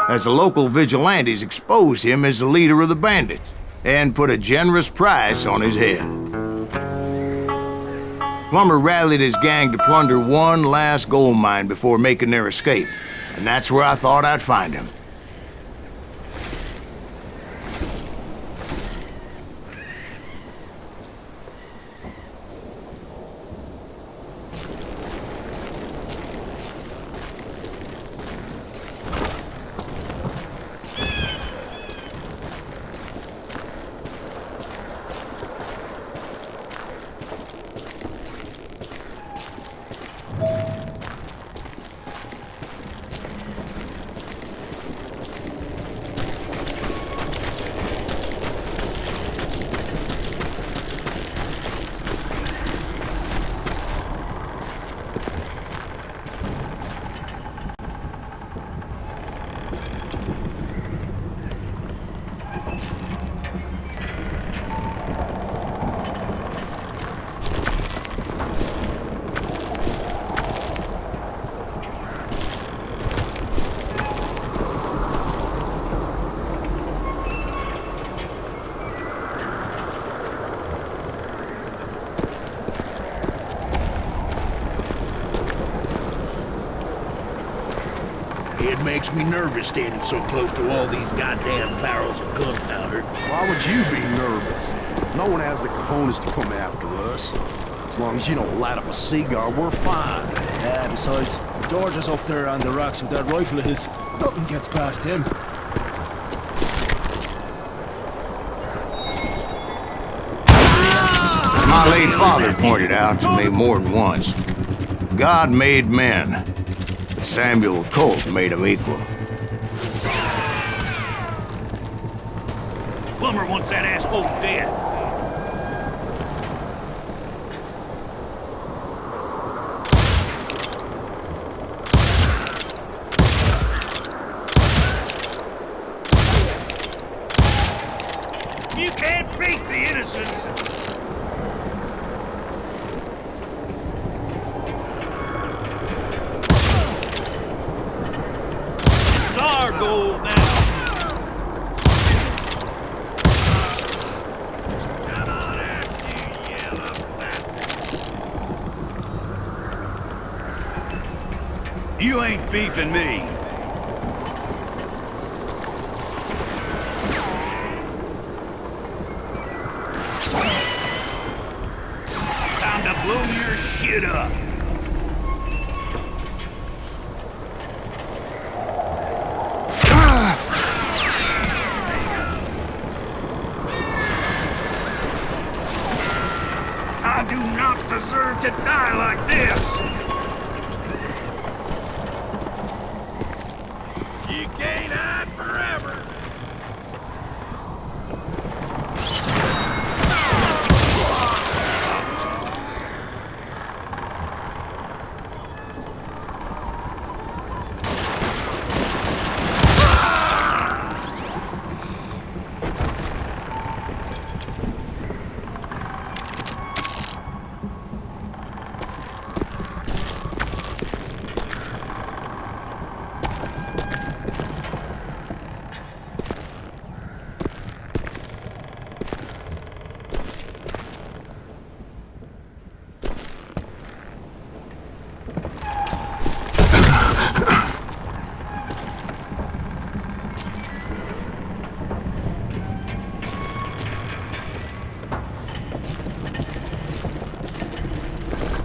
As the local vigilantes exposed him as the leader of the bandits, and put a generous price on his head. Plummer rallied his gang to plunder one last gold mine before making their escape, and that's where I thought I'd find him. It makes me nervous standing so close to all these goddamn barrels of gunpowder. Why would you be nervous? No one has the cojones to come after us. As long as you don't light up a cigar, we're fine. Yeah, besides, George is up there on the rocks with that rifle of his. Nothing gets past him. My late father pointed out to me more than once, God made men. Samuel Colt made them equal. Plumber wants that asshole dead. You can't beat the innocents. This is our goal now. Come on out, you yellow bastard. You ain't beefing me. Blow your shit up! I do not deserve to die like this! You can't hide forever!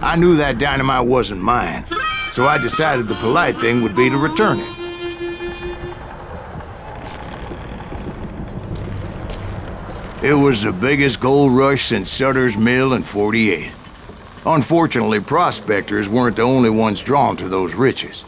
I knew that dynamite wasn't mine, so I decided the polite thing would be to return it. It was the biggest gold rush since Sutter's Mill in '48. Unfortunately, prospectors weren't the only ones drawn to those riches.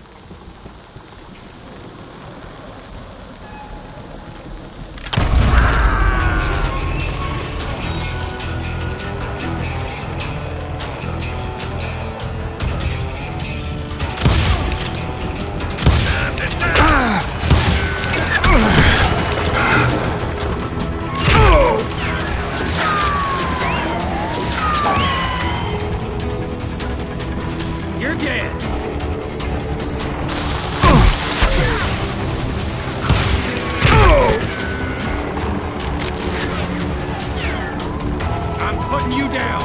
You're dead. I'm putting you down.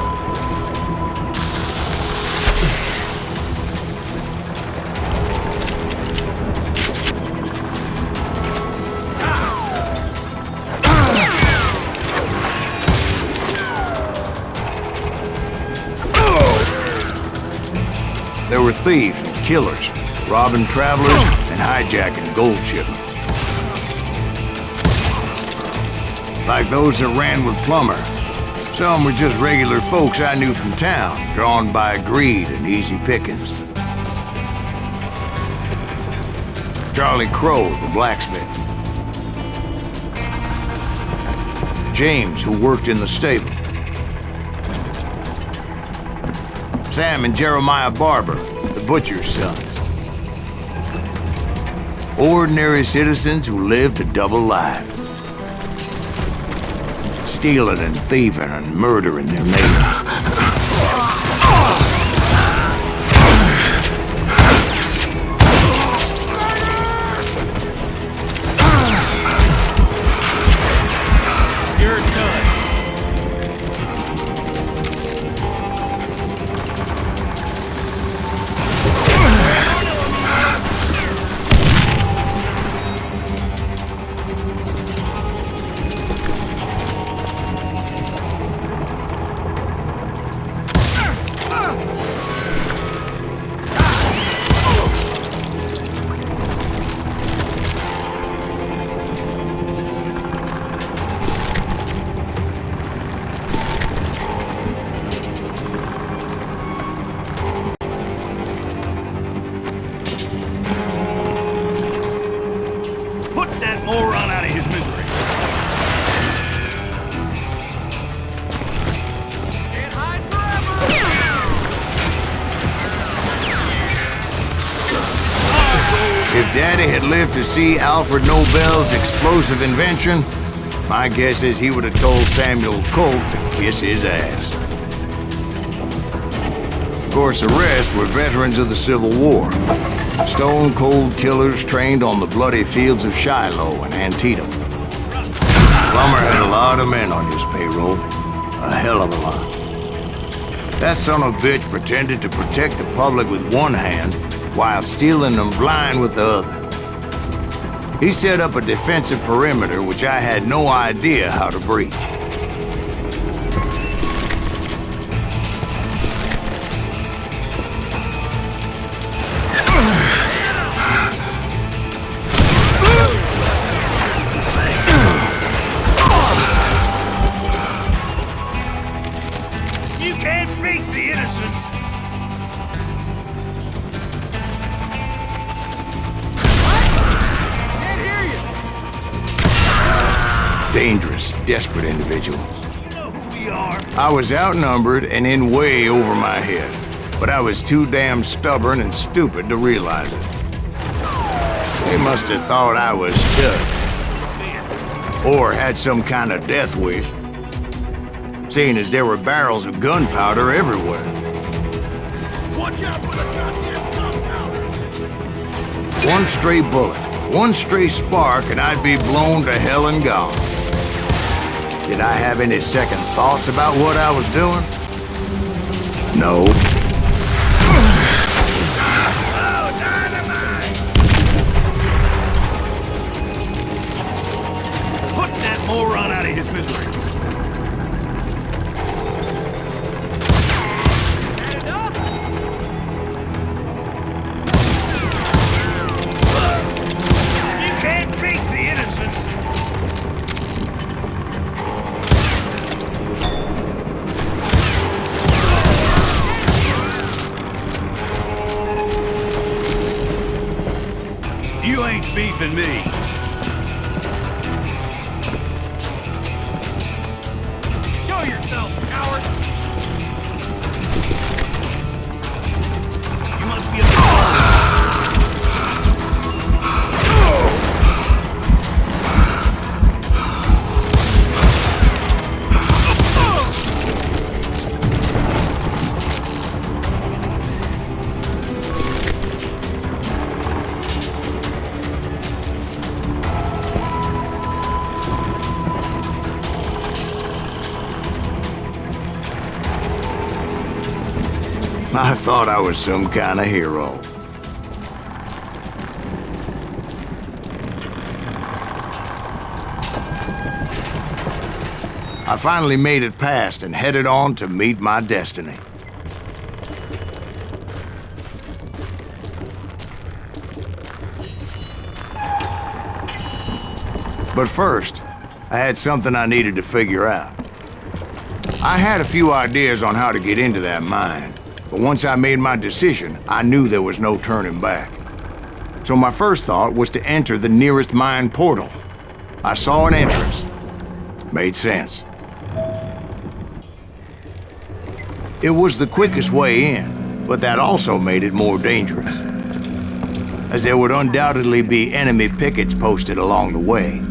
There were thieves and killers, robbing travelers and hijacking gold shipments. Like those that ran with Plummer. Some were just regular folks I knew from town, drawn by greed and easy pickings. Charlie Crow, the blacksmith. James, who worked in the stable. Sam and Jeremiah Barber, the butcher's sons. Ordinary citizens who lived a double life. Stealing and thieving and murdering their neighbors. You're done. If Daddy had lived to see Alfred Nobel's explosive invention, my guess is he would have told Samuel Colt to kiss his ass. Of course, the rest were veterans of the Civil War. Stone-cold killers trained on the bloody fields of Shiloh and Antietam. Plummer had a lot of men on his payroll. A hell of a lot. That son of a bitch pretended to protect the public with one hand while stealing them blind with the other. He set up a defensive perimeter which I had no idea how to breach. You can't beat the innocents! Dangerous, desperate individuals. You know who we are. I was outnumbered and in way over my head, but I was too damn stubborn and stupid to realize it. They must have thought I was tough, or had some kind of death wish, seeing as there were barrels of gunpowder everywhere. Watch out for the goddamn gunpowder! One stray bullet, one stray spark, and I'd be blown to hell and gone. Did I have any second thoughts about what I was doing? No. Oh, dynamite! Put that moron out of his misery. Stand up! You can't beat the innocents! You ain't beefing me. Show yourself, coward! You must be a... I thought I was some kind of hero. I finally made it past and headed on to meet my destiny. But first, I had something I needed to figure out. I had a few ideas on how to get into that mine, but once I made my decision, I knew there was no turning back. So my first thought was to enter the nearest mine portal. I saw an entrance. Made sense. It was the quickest way in, but that also made it more dangerous, as there would undoubtedly be enemy pickets posted along the way.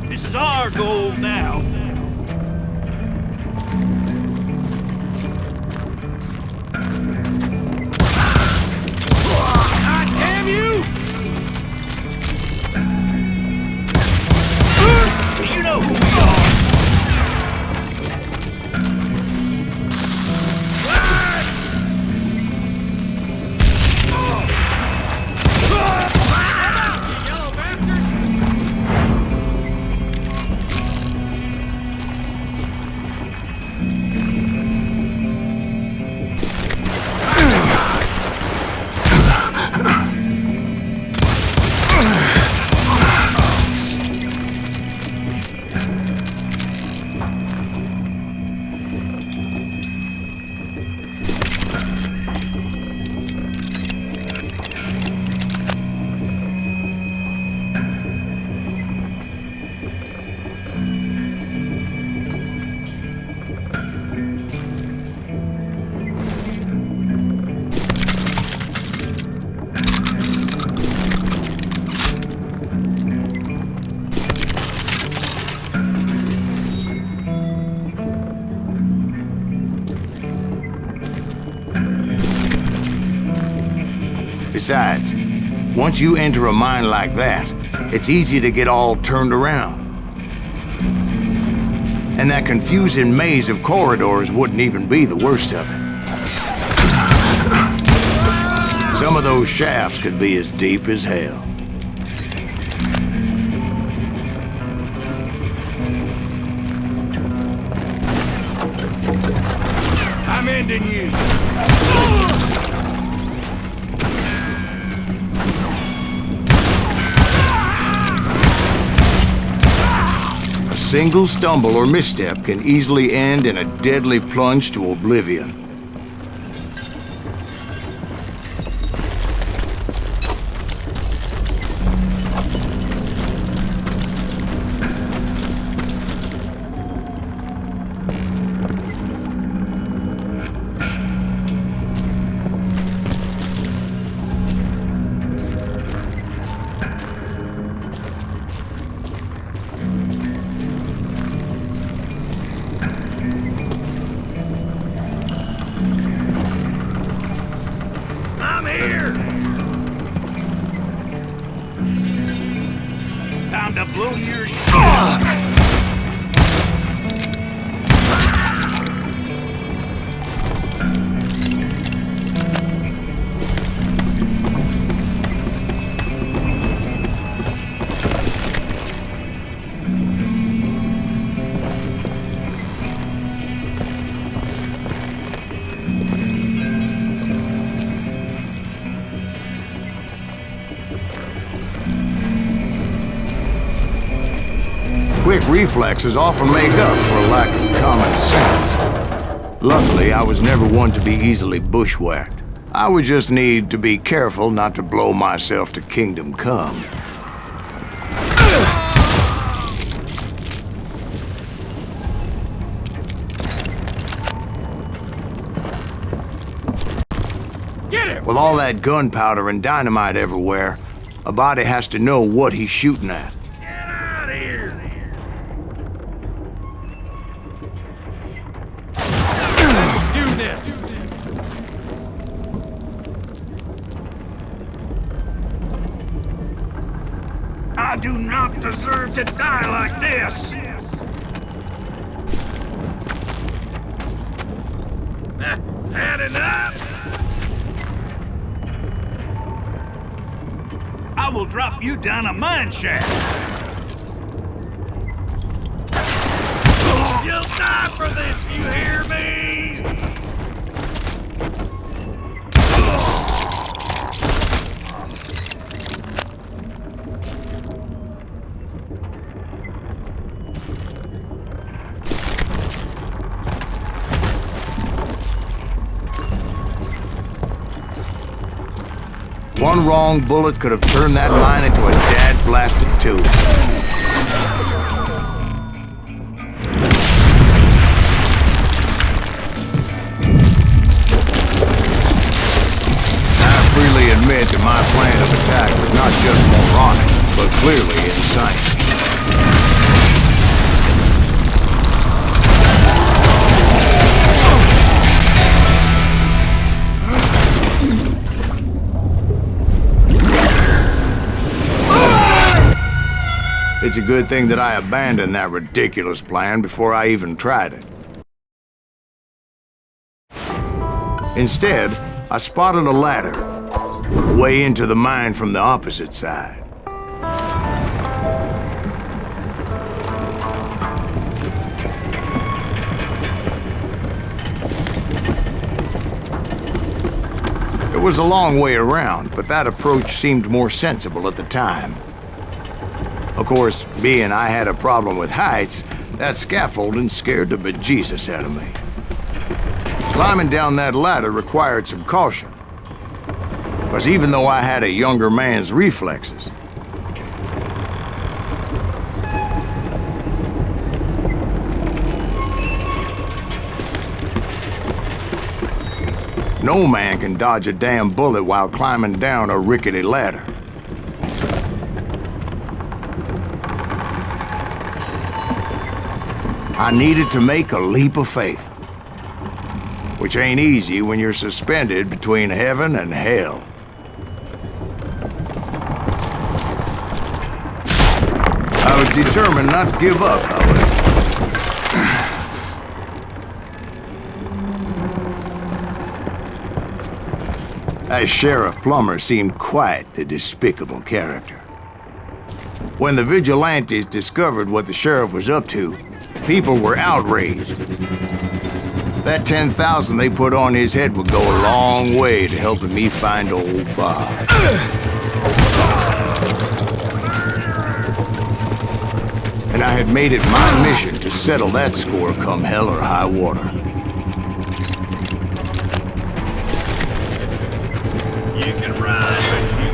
This is our goal now. God damn you! You know who we are. Besides, once you enter a mine like that, it's easy to get all turned around. And that confusing maze of corridors wouldn't even be the worst of it. Some of those shafts could be as deep as hell. I'm ending you. A single stumble or misstep can easily end in a deadly plunge to oblivion. Time to blow your shit up. Quick reflexes often make up for a lack of common sense. Luckily, I was never one to be easily bushwhacked. I would just need to be careful not to blow myself to kingdom come. Get it! With all that gunpowder and dynamite everywhere, a body has to know what he's shooting at. Get out of here! Let's do this! I do not deserve to die like this! Had enough? I will drop you down a mine shaft. You'll die for this, you hear me? One wrong bullet could have turned that mine into a dad-blasted tube. I freely admit that my plan of attack was not just moronic, but clearly insane. It's a good thing that I abandoned that ridiculous plan before I even tried it. Instead, I spotted a ladder, way into the mine from the opposite side. It was a long way around, but that approach seemed more sensible at the time. Of course, being I had a problem with heights, that scaffolding scared the bejesus out of me. Climbing down that ladder required some caution, because even though I had a younger man's reflexes, no man can dodge a damn bullet while climbing down a rickety ladder. I needed to make a leap of faith, which ain't easy when you're suspended between heaven and hell. was determined not to give up, however. As Sheriff Plummer seemed quite the despicable character. When the vigilantes discovered what the sheriff was up to, people were outraged. That 10,000 they put on his head would go a long way to helping me find old Bob. And I had made it my mission to settle that score come hell or high water. You can run, but you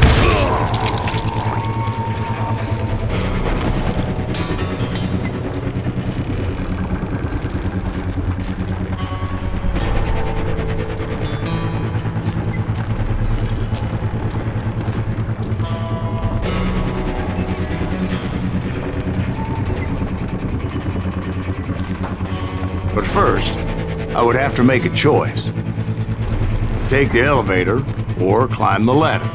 But first, I would have to make a choice. Take the elevator or climb the ladder.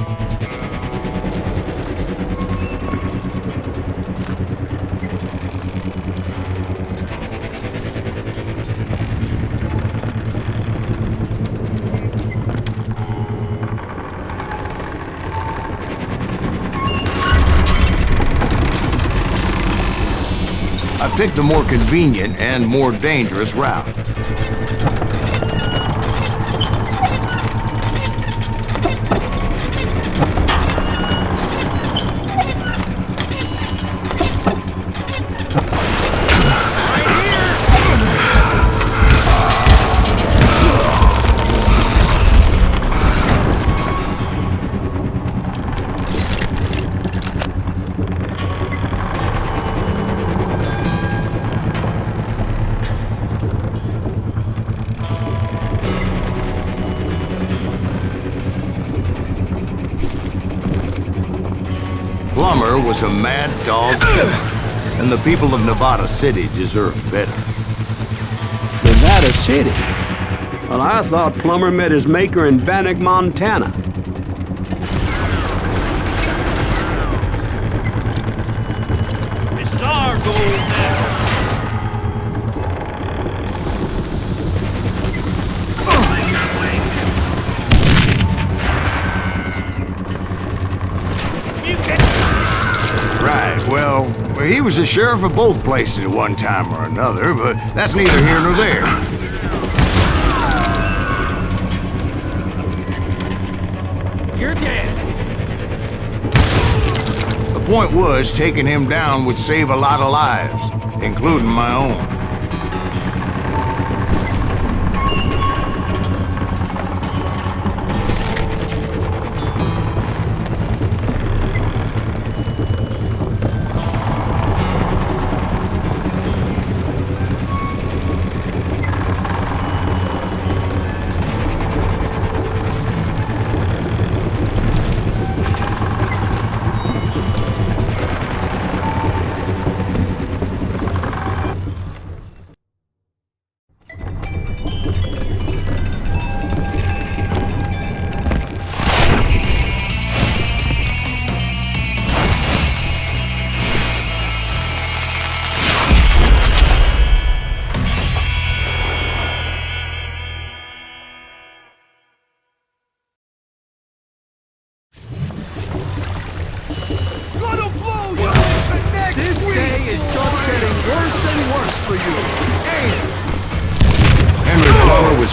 I picked the more convenient and more dangerous route. Plummer was a mad dog killer, and the people of Nevada City deserved better. Nevada City? Well, I thought Plummer met his maker in Bannock, Montana. This is our gold now. Right, well, he was the sheriff of both places at one time or another, but that's neither here nor there. You're dead. The point was, taking him down would save a lot of lives, including my own.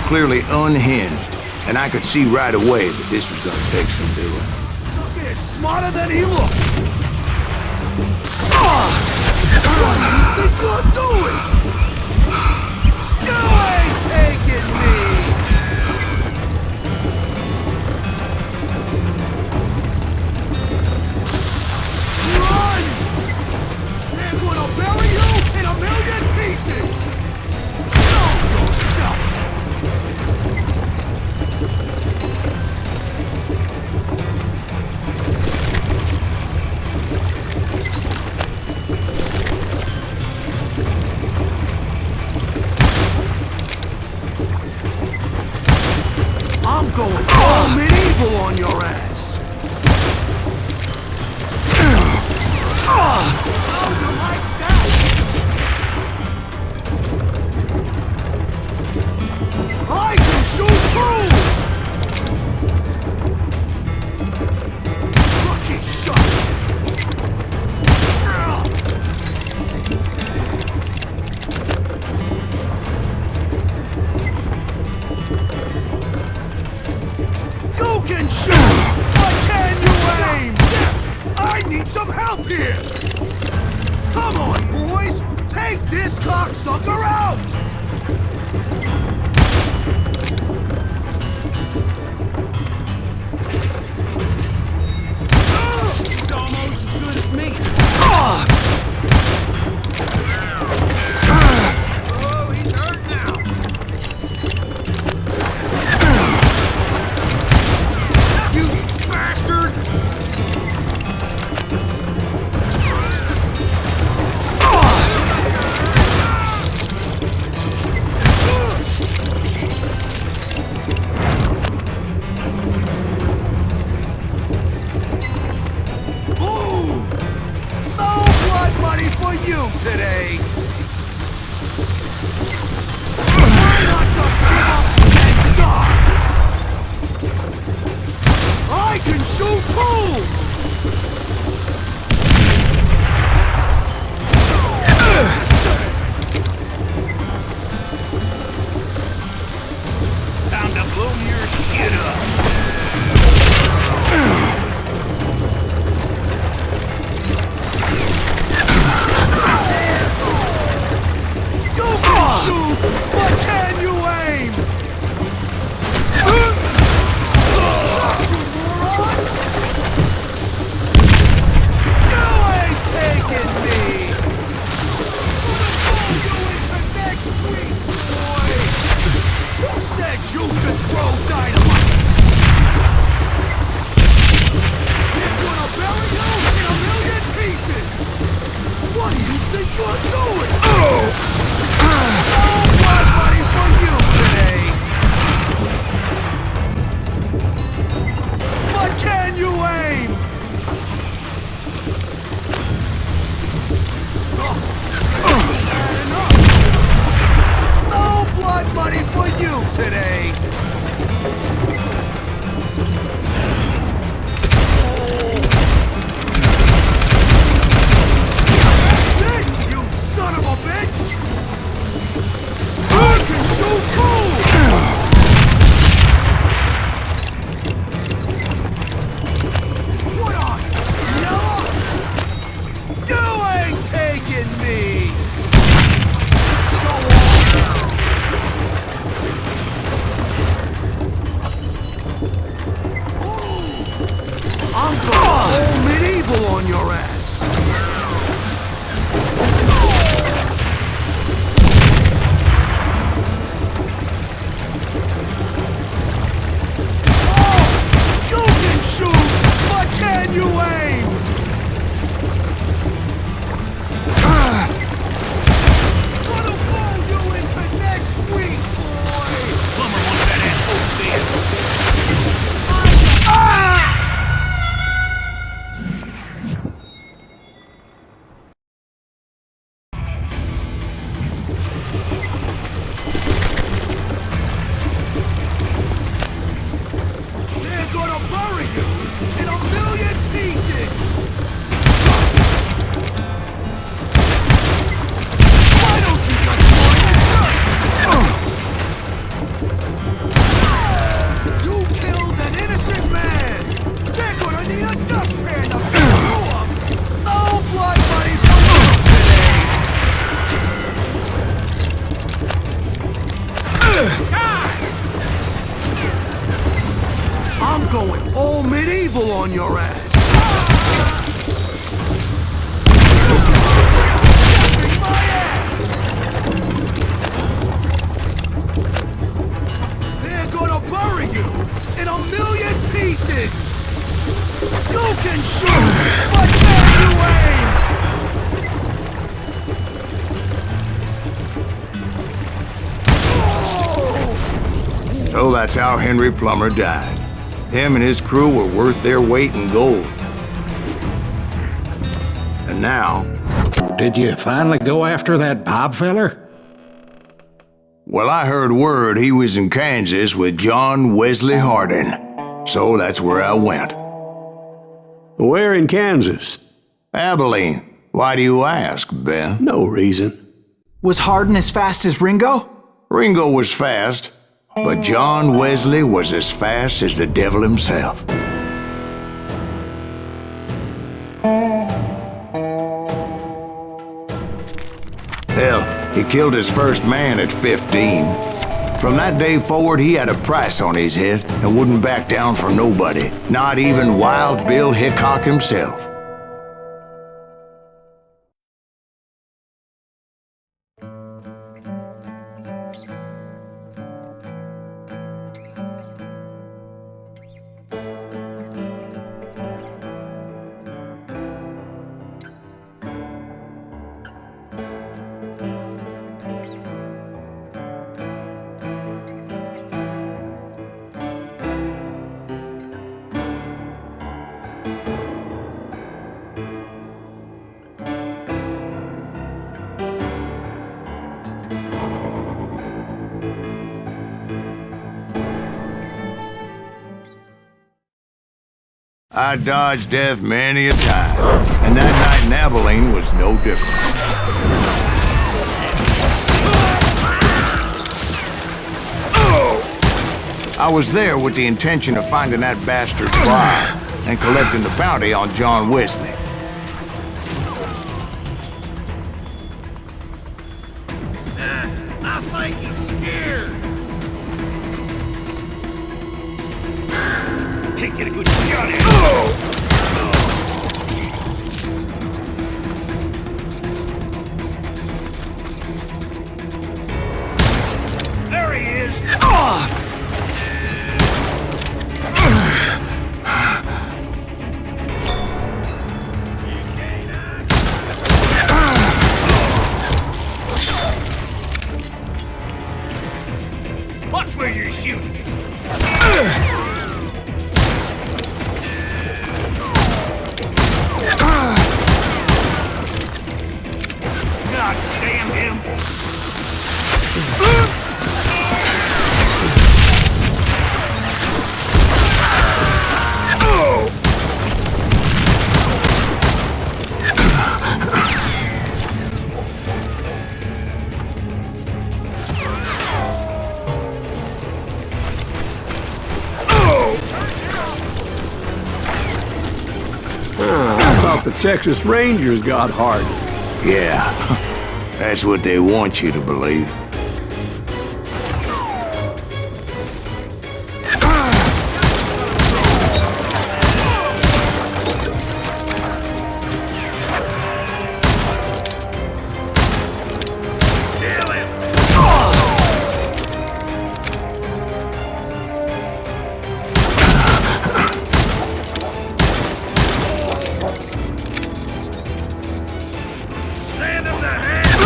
Clearly unhinged, and I could see right away that this was going to take some doing. Look, it's smarter than he looks. What do you think you're doing? You ain't taking me. Run! They're gonna bury you in a million pieces. Show yourself. up here! Come on, boys! Take this cocksucker out! He's almost as good as me. Ah! Oh, he's hurt now. You bastard! Boom! No blood money for you today! Why not just give up and die? I can shoot too! Time to blow your shit up. You can shoot, but can you aim? Shut, you moron! You ain't taking me! I'm gonna throw you into next week, boy! Who said you could throw dynamite? They're gonna bury you in a million pieces! What do you think you're doing? Oh! No blood money for you today! But can you aim? Bad enough. No blood money for you today! This, you son of a bitch! I can shoot too! What on? Yellow? You ain't taking me! Show off! I'm going all medieval on your ass! You can shoot, but can you aim? Gonna blow you into next week, boy! Plumber wants that asshole dead. They're gonna bury you in a million pieces! Why don't you just join the circus? You killed an innocent man! They're gonna need a dustpan to pick you up! No blood money for you today! I'm going all medieval on your ass! Kicking my ass! They're gonna bury you in a million pieces! You can shoot, but can you aim? Oh! So that's how Henry Plummer died. Him and his crew were worth their weight in gold. And now, Did you finally go after that Bob feller? well, I heard word he was in Kansas with John Wesley Hardin. So that's where I went. Where in Kansas? Abelin. Why do you ask, Ben? No reason. Was Hardin as fast as Ringo? Ringo was fast, but John Wesley was as fast as the devil himself. Hell, he killed his first man at 15. From that day forward, he had a price on his head and wouldn't back down for nobody, not even Wild Bill Hickok himself. I dodged death many a time, and that night in Abelin was no different. I was there with the intention of finding that bastard's bar and collecting the bounty on John Wesley. I think he's scared. Can't get a good shot at him. There he is. Watch where you're shooting. God damn him! I thought the Texas Rangers got hardened. Yeah, that's what they want you to believe. Send him to hell!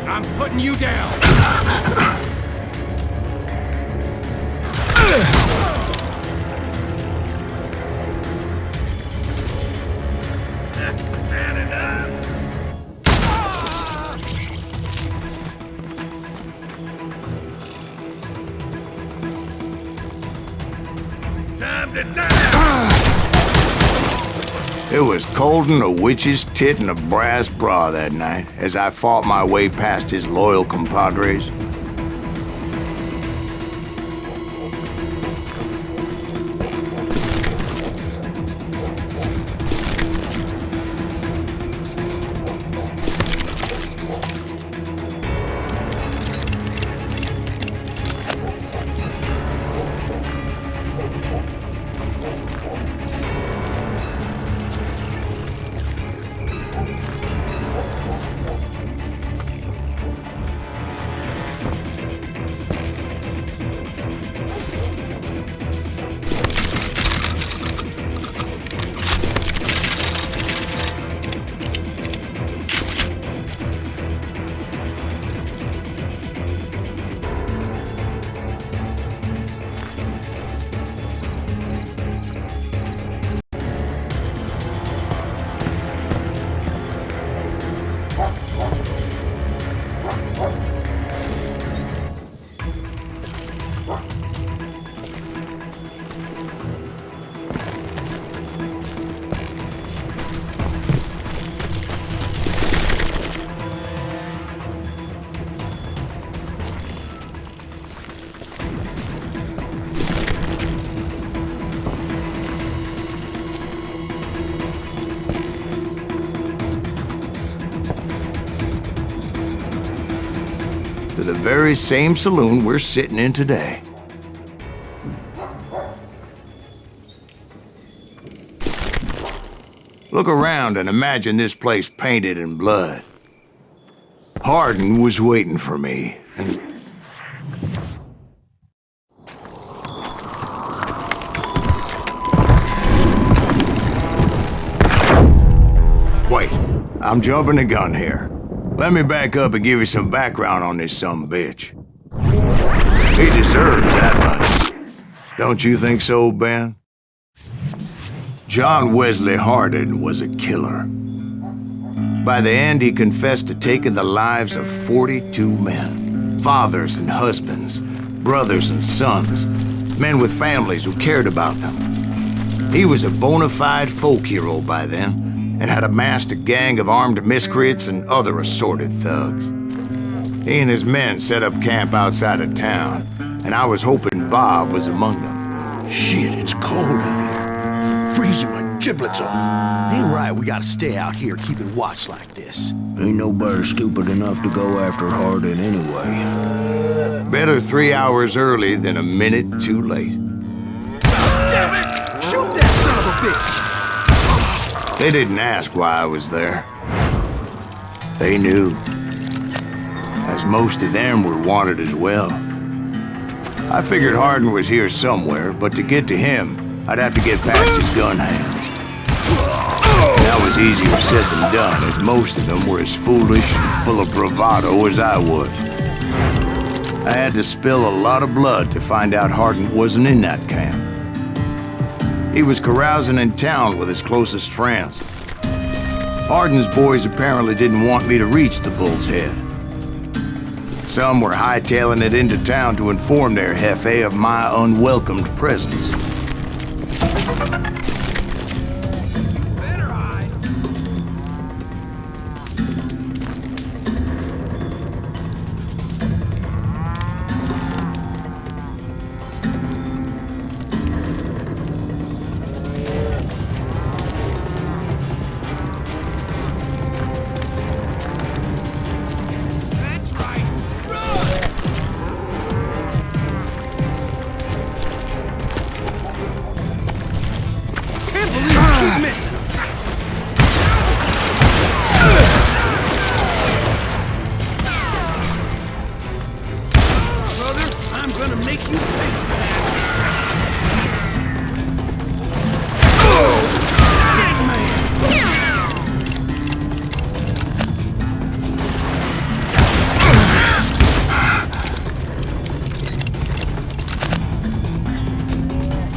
I'm putting you down. Man enough. Time to die! It was cold'n a witch's tit in a brass bra that night as I fought my way past his loyal compadres. to the very same saloon we're sitting in today. Look around and imagine this place painted in blood. Hardin was waiting for me, and... Wait, I'm jumping the gun here. Let me back up and give you some background on this sumbitch. He deserves that much. Don't you think so, Ben? John Wesley Hardin was a killer. By the end, he confessed to taking the lives of 42 men. Fathers and husbands, brothers and sons, men with families who cared about them. He was a bona fide folk hero by then, and had amassed a gang of armed miscreants and other assorted thugs. He and his men set up camp outside of town, and I was hoping Bob was among them. Shit, it's cold out here. Freezing my giblets off. Ain't right we gotta stay out here keeping watch like this. Ain't nobody stupid enough to go after Hardin anyway. Better 3 hours early than a minute too late. Damn it! Shoot that son of a bitch! They didn't ask why I was there. They knew. As most of them were wanted as well. I figured Hardin was here somewhere, but to get to him, I'd have to get past his gun hands. That was easier said than done, as most of them were as foolish and full of bravado as I was. I had to spill a lot of blood to find out Hardin wasn't in that camp. He was carousing in town with his closest friends. Hardin's boys apparently didn't want me to reach the Bull's Head. Some were hightailing it into town to inform their jefe of my unwelcomed presence.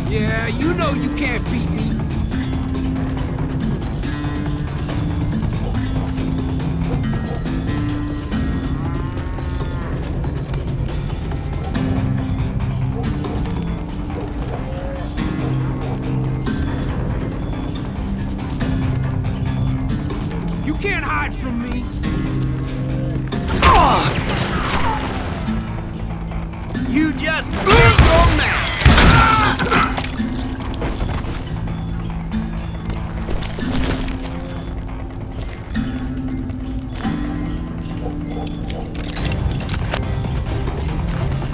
Yeah, you know you can't beat me. You can't hide from me. You just blew your mouth.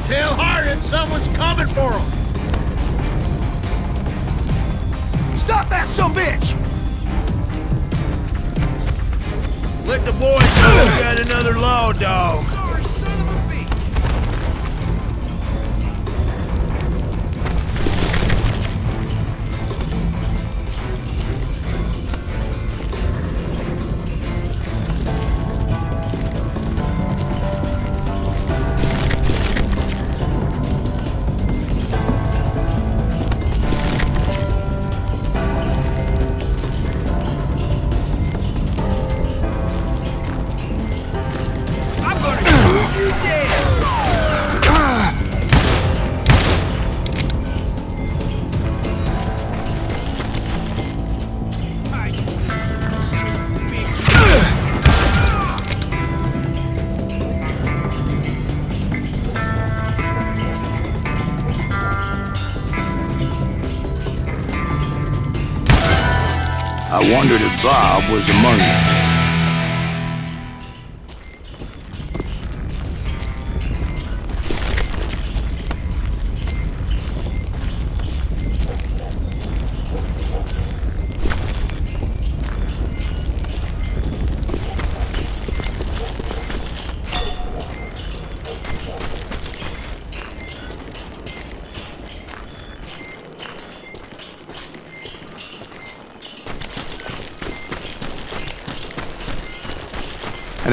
Tell Hardin someone's coming for him. Stop that sumbitch! Let the boys know we got another law dog. Sorry, son of a bitch! I wondered if Bob was among them.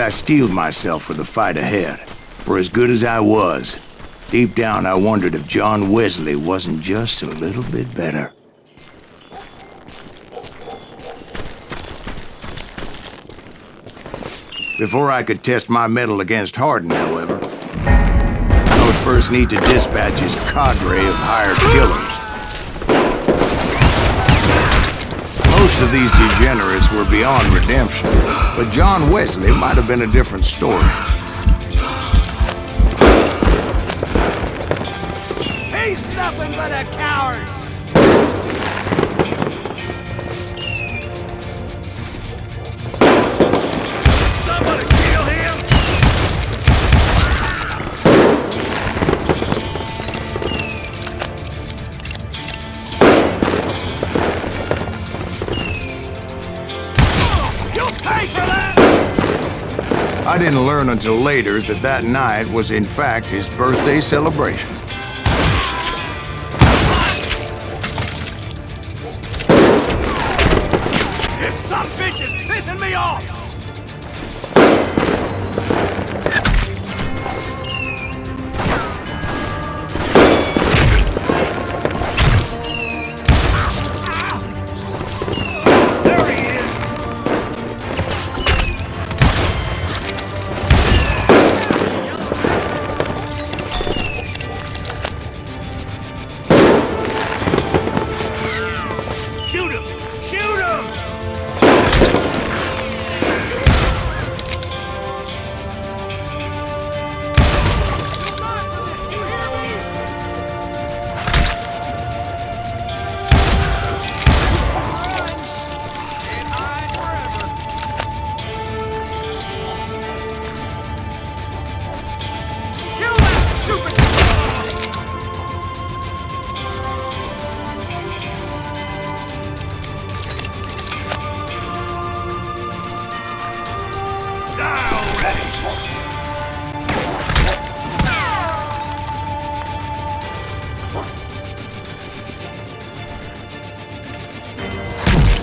and I steeled myself for the fight ahead. For as good as I was, deep down I wondered if John Wesley wasn't just a little bit better. Before I could test my mettle against Hardin, however, I would first need to dispatch his cadre of hired killers. Most of these degenerates were beyond redemption, but John Wesley might have been a different story. He's nothing but a coward! Somebody kill him! You'll pay for that! I didn't learn until later that that night was in fact his birthday celebration. This son of a bitch is pissing me off! There he is! Shoot him! Shoot him!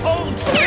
Hold still!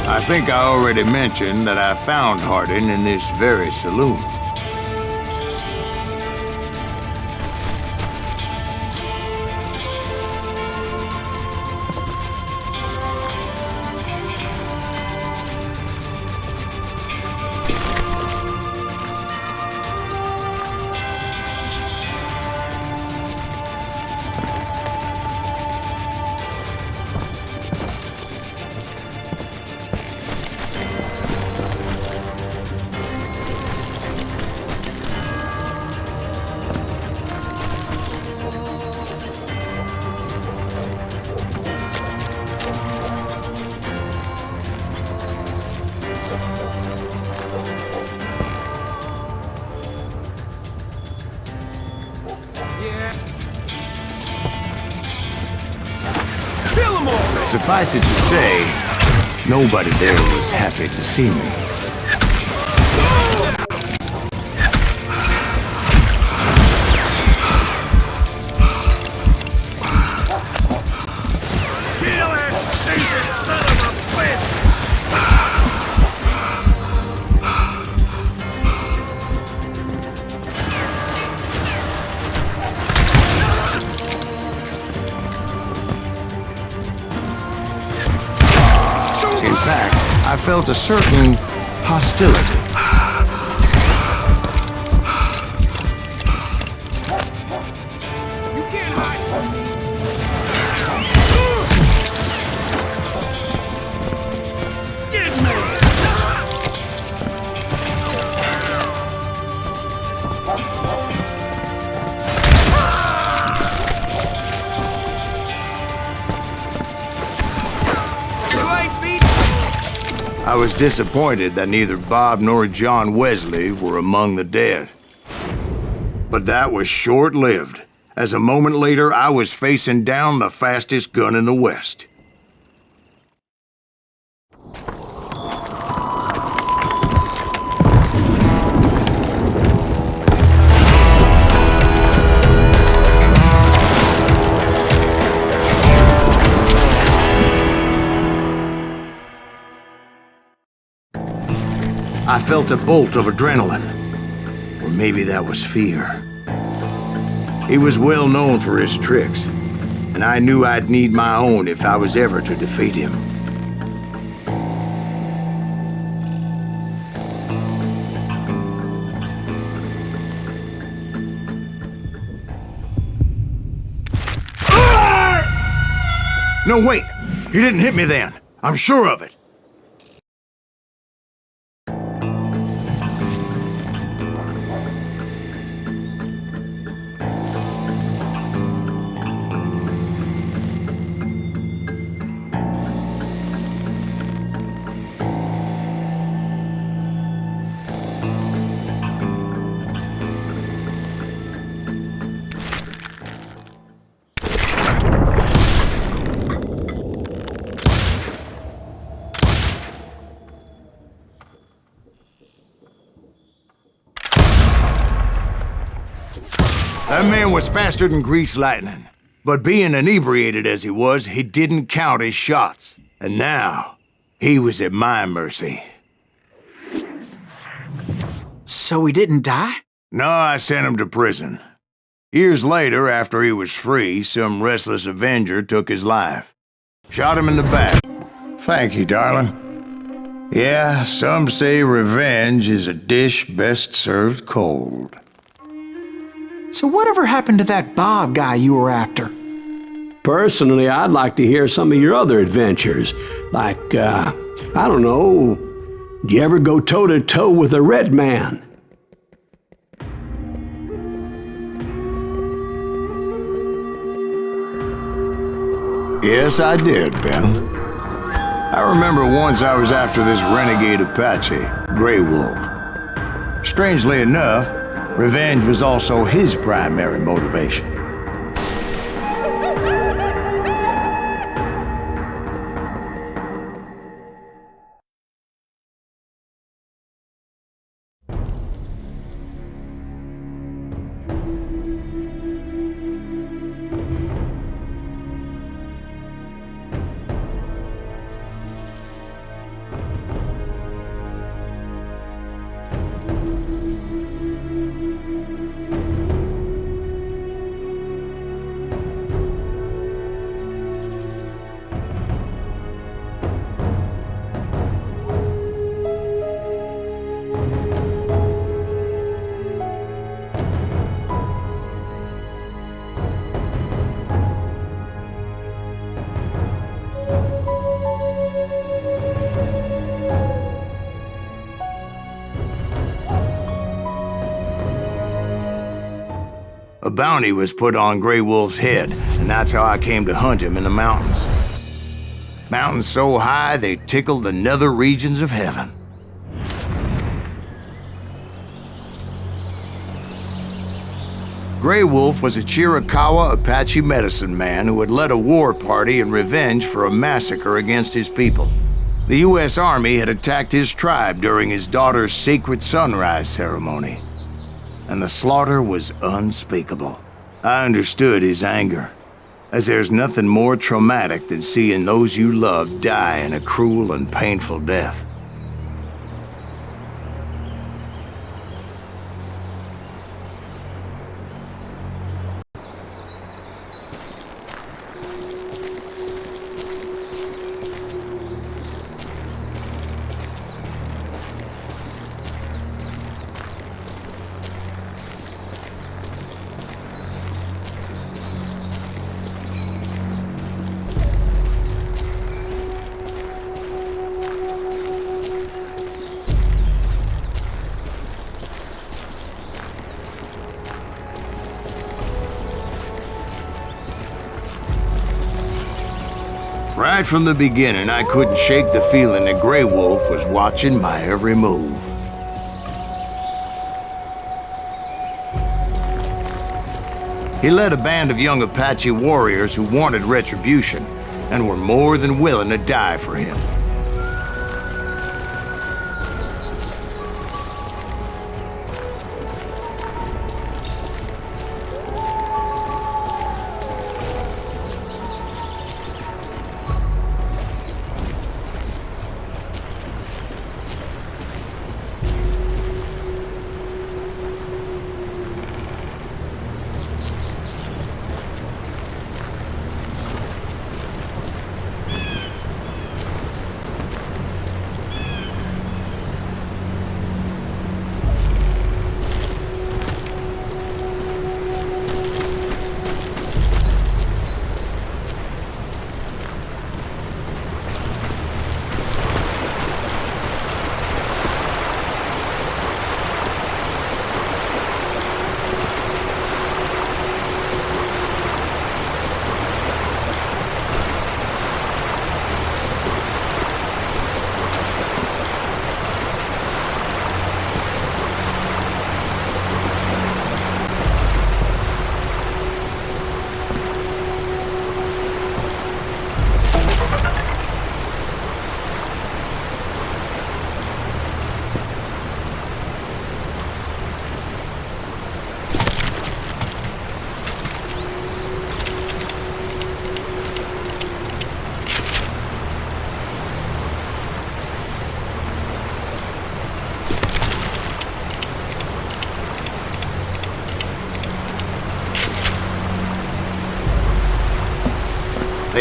I think I already mentioned that I found Hardin in this very saloon. Suffice it to say, nobody there was happy to see me. Kill that stupid son of a bitch! In fact, I felt a certain hostility. You can't hide from me! Get me! I was disappointed that neither Bob nor John Wesley were among the dead. But that was short-lived, as a moment later I was facing down the fastest gun in the West. I felt a bolt of adrenaline. Or maybe that was fear. He was well known for his tricks, and I knew I'd need my own if I was ever to defeat him. No, wait! He didn't hit me then. I'm sure of it. That man was faster than greased lightning. But being inebriated as he was, he didn't count his shots. And now, he was at my mercy. So he didn't die? No, I sent him to prison. Years later, after he was free, some restless avenger took his life. Shot him in the back. Thank you, darling. Yeah, some say revenge is a dish best served cold. So whatever happened to that Bob guy you were after? Personally, I'd like to hear some of your other adventures. Like, I don't know, did you ever go toe-to-toe with a red man? Yes, I did, Ben. I remember once I was after this renegade Apache, Grey Wolf. Strangely enough, revenge was also his primary motivation. A bounty was put on Grey Wolf's head, and that's how I came to hunt him in the mountains. Mountains so high they tickled the nether regions of heaven. Grey Wolf was a Chiricahua Apache medicine man who had led a war party in revenge for a massacre against his people. The U.S. Army had attacked his tribe during his daughter's sacred sunrise ceremony, and the slaughter was unspeakable. I understood his anger, as there's nothing more traumatic than seeing those you love die in a cruel and painful death. Right from the beginning, I couldn't shake the feeling that Grey Wolf was watching my every move. He led a band of young Apache warriors who wanted retribution and were more than willing to die for him.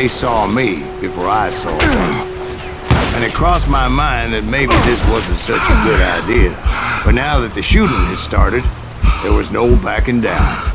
They saw me before I saw them. And it crossed my mind that maybe this wasn't such a good idea. But now that the shooting had started, there was no backing down.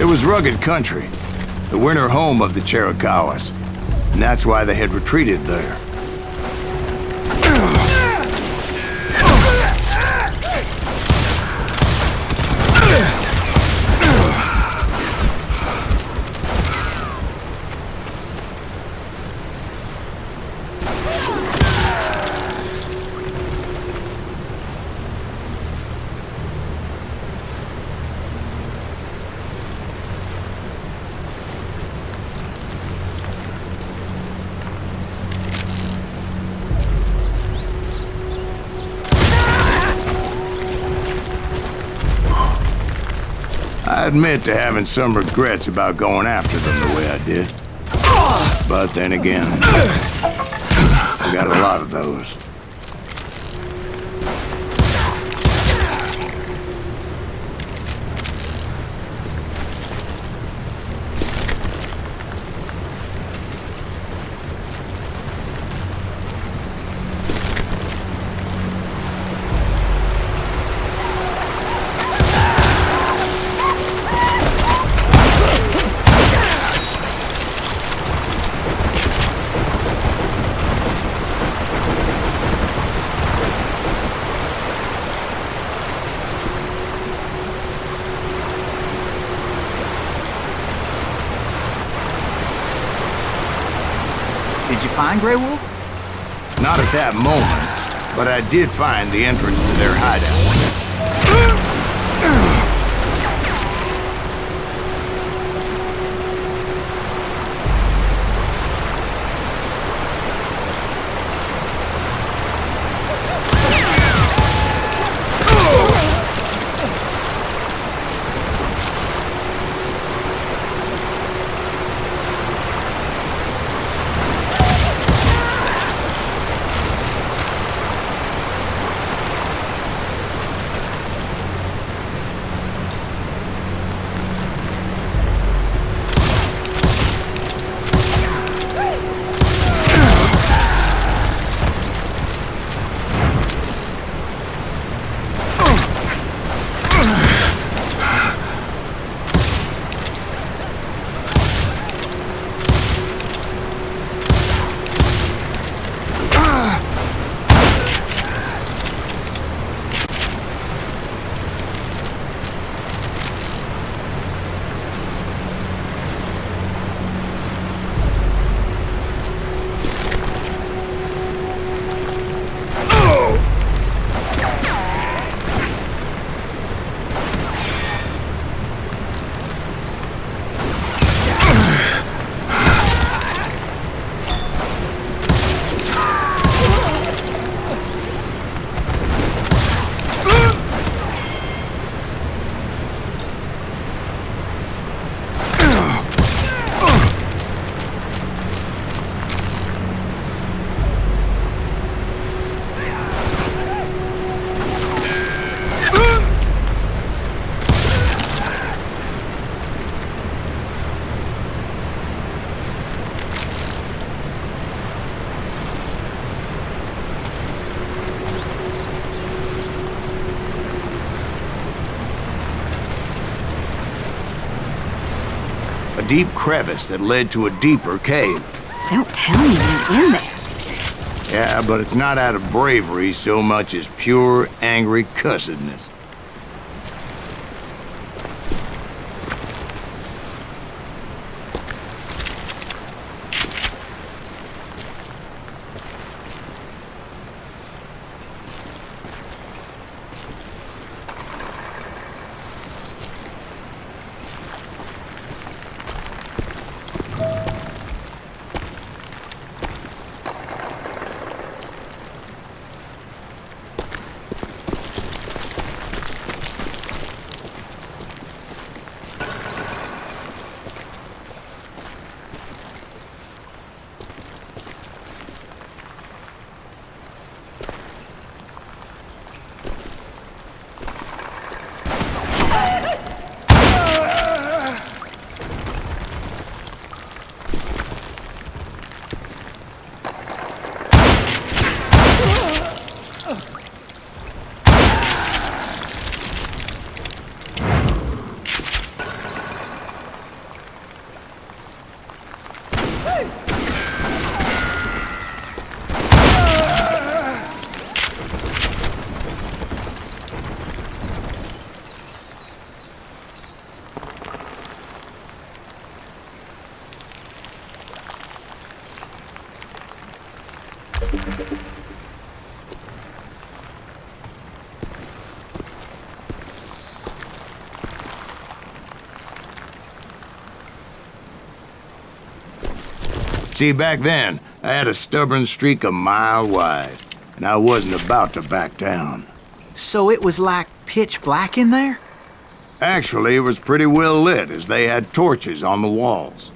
It was rugged country, the winter home of the Chiricahuas, and that's why they had retreated there. I admit to having some regrets about going after them the way I did. But then again, I got a lot of those. Did you find Grey Wolf? Not at that moment, but I did find the entrance to their hideout. A deep crevice that led to a deeper cave. Don't tell me you're in there. Yeah, but it's not out of bravery so much as pure, angry cussedness. See, back then, I had a stubborn streak a mile wide, and I wasn't about to back down. So it was like pitch black in there? Actually, it was pretty well lit, as they had torches on the walls.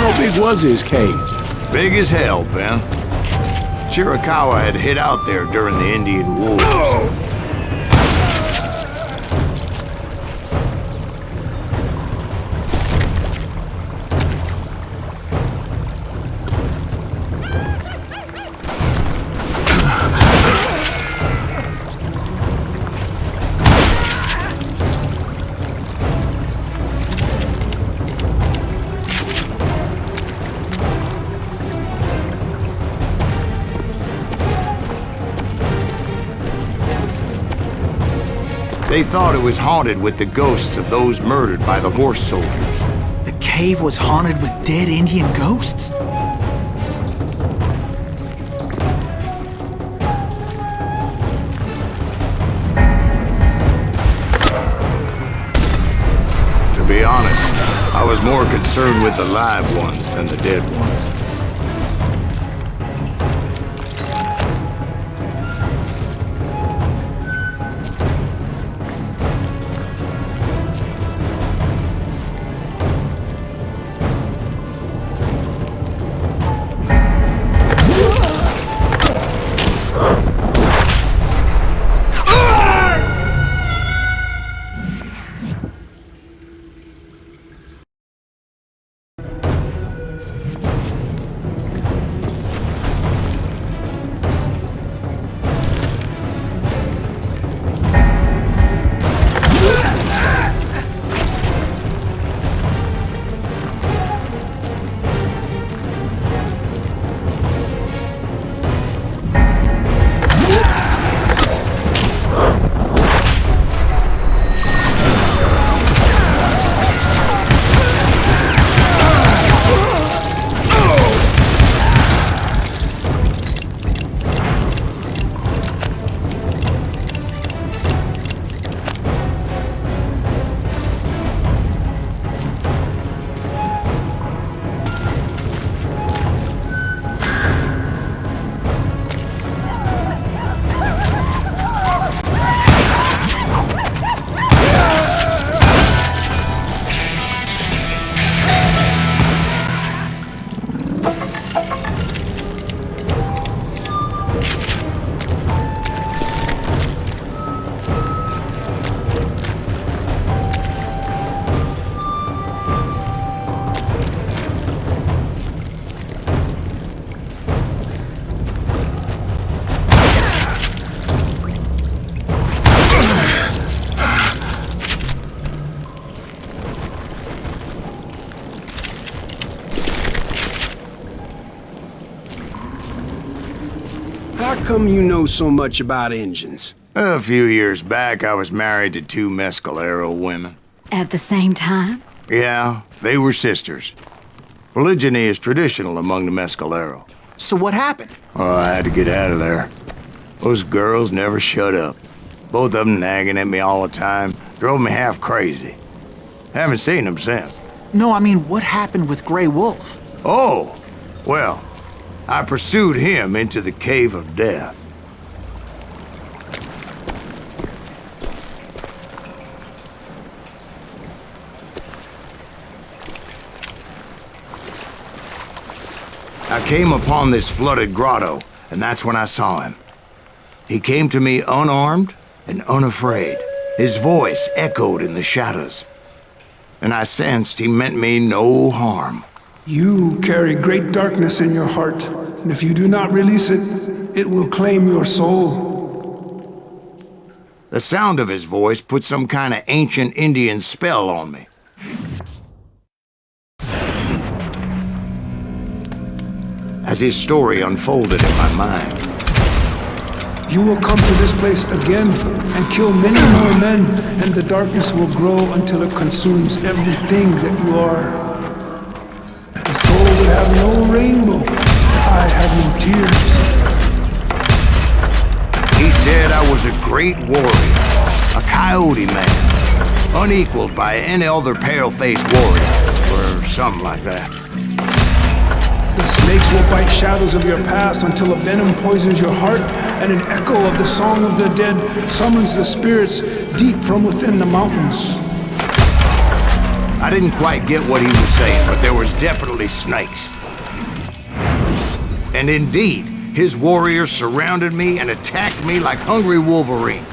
How big was his cave? Big as hell, Ben. Chiricahua had hid out there during the Indian Wars. They thought it was haunted with the ghosts of those murdered by the horse soldiers. The cave was haunted with dead Indian ghosts? To be honest, I was more concerned with the live ones than the dead ones. How come you know so much about engines? A few years back, I was married to 2 mescalero women. At the same time? Yeah, they were sisters. Polygyny is traditional among the mescalero. So what happened? Oh, I had to get out of there. Those girls never shut up. Both of them nagging at me all the time. Drove me half crazy. Haven't seen them since. No, I mean, what happened with Grey Wolf? Oh, well, I pursued him into the Cave of Death. I came upon this flooded grotto, and that's when I saw him. He came to me unarmed and unafraid. His voice echoed in the shadows, and I sensed he meant me no harm. You carry great darkness in your heart, and if you do not release it, it will claim your soul. The sound of his voice put some kind of ancient Indian spell on me. As his story unfolded in my mind, you will come to this place again and kill many more men, and the darkness will grow until it consumes everything that you are. The soul would have no rainbow. I had no tears. He said I was a great warrior, a coyote man, unequaled by any other pale-faced warrior, or something like that. The snakes will bite shadows of your past until a venom poisons your heart, and an echo of the song of the dead summons the spirits deep from within the mountains. I didn't quite get what he was saying, but there was definitely snakes. And indeed, his warriors surrounded me and attacked me like hungry wolverines.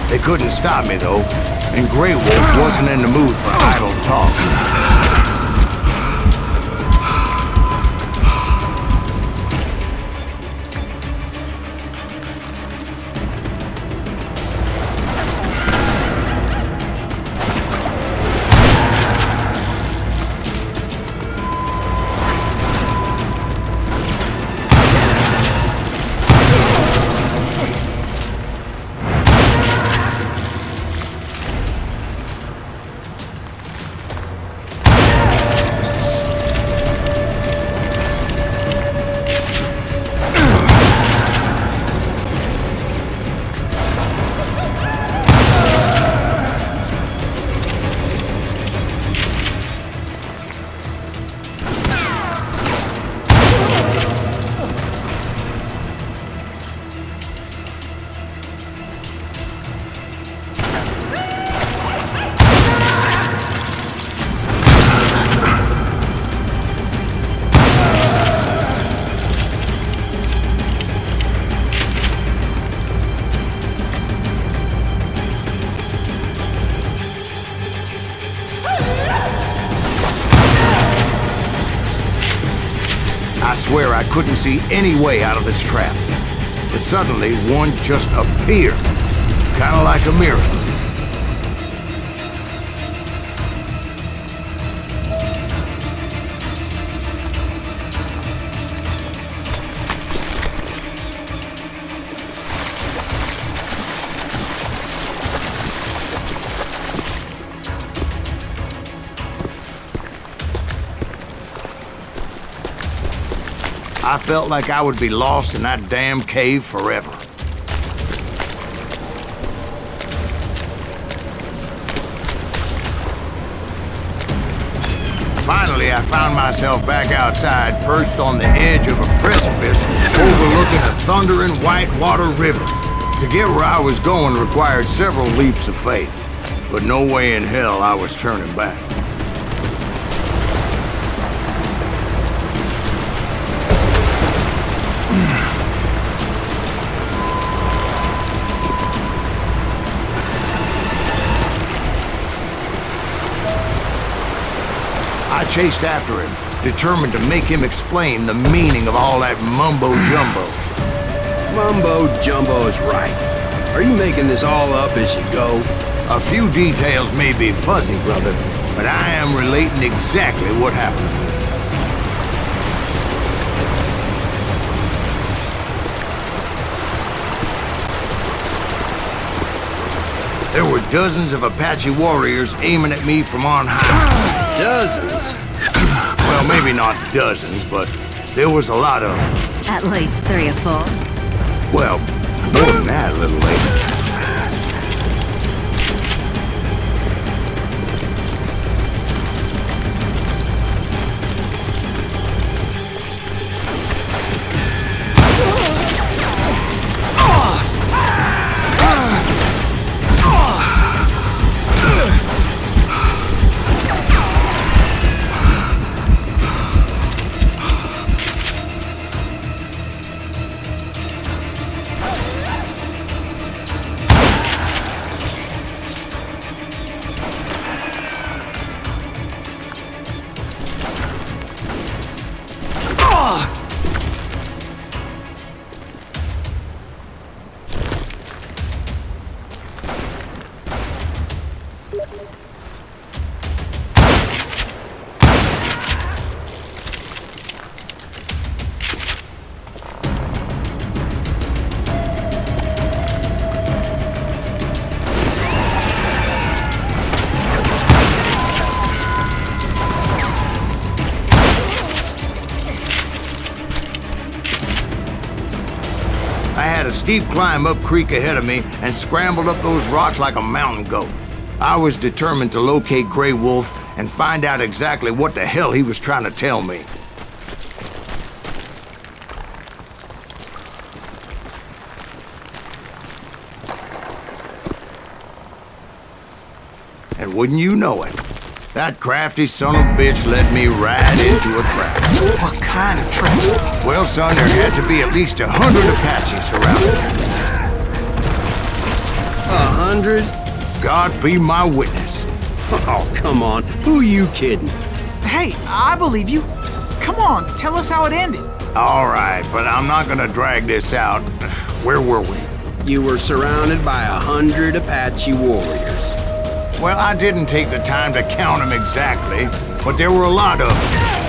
They couldn't stop me, though, and Grey Wolf wasn't in the mood for idle talk. I swear I couldn't see any way out of this trap. But suddenly, one just appeared. Kinda like a miracle. I felt like I would be lost in that damn cave forever. Finally, I found myself back outside, perched on the edge of a precipice, overlooking a thundering white-water river. To get where I was going required several leaps of faith, but no way in hell I was turning back. I chased after him, determined to make him explain the meaning of all that mumbo-jumbo. Mumbo-jumbo is right. Are you making this all up as you go? A few details may be fuzzy, brother, but I am relating exactly what happened to me. dozens of Apache warriors aiming at me from on high. Dozens? Well, maybe not dozens, but there was a lot of them. At least 3 or 4. Well, more than that, little lady. A steep climb up creek ahead of me and scrambled up those rocks like a mountain goat. I was determined to locate Grey Wolf and find out exactly what the hell he was trying to tell me. And wouldn't you know it, that crafty son of a bitch led me right into a trap. What kind of trap? Well, son, there had to be at least 100 Apaches surrounding me. 100? God be my witness. Oh, come on. Who are you kidding? Hey, I believe you. Come on, tell us how it ended. All right, but I'm not gonna drag this out. Where were we? You were surrounded by 100 Apache warriors. Well, I didn't take the time to count them exactly, but there were a lot of them.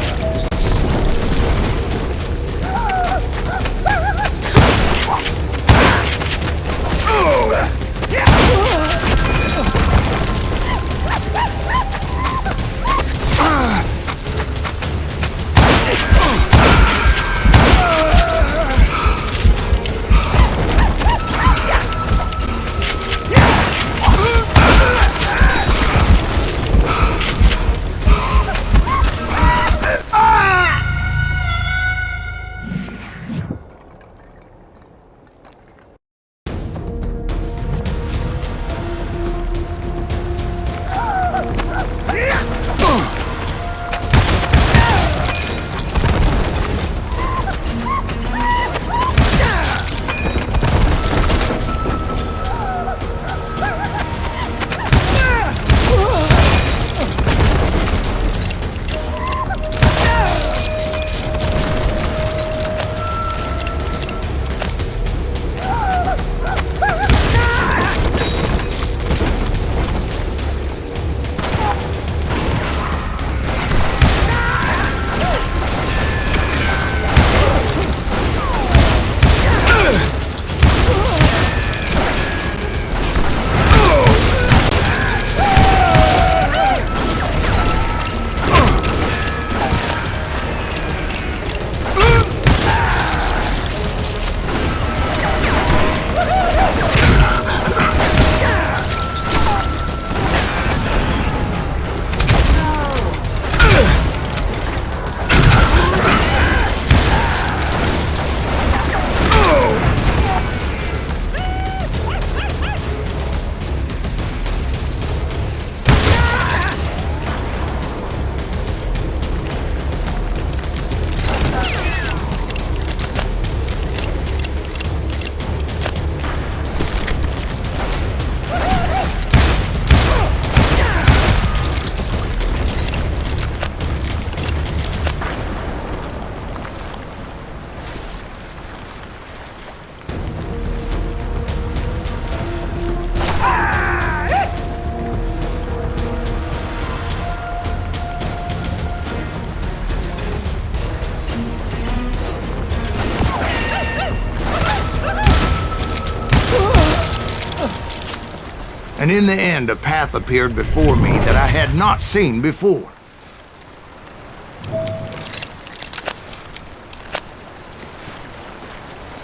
And in the end, a path appeared before me that I had not seen before.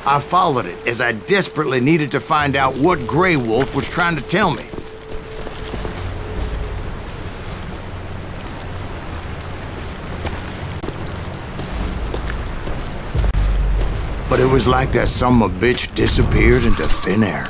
I followed it as I desperately needed to find out what Grey Wolf was trying to tell me. But it was like that son of a bitch disappeared into thin air.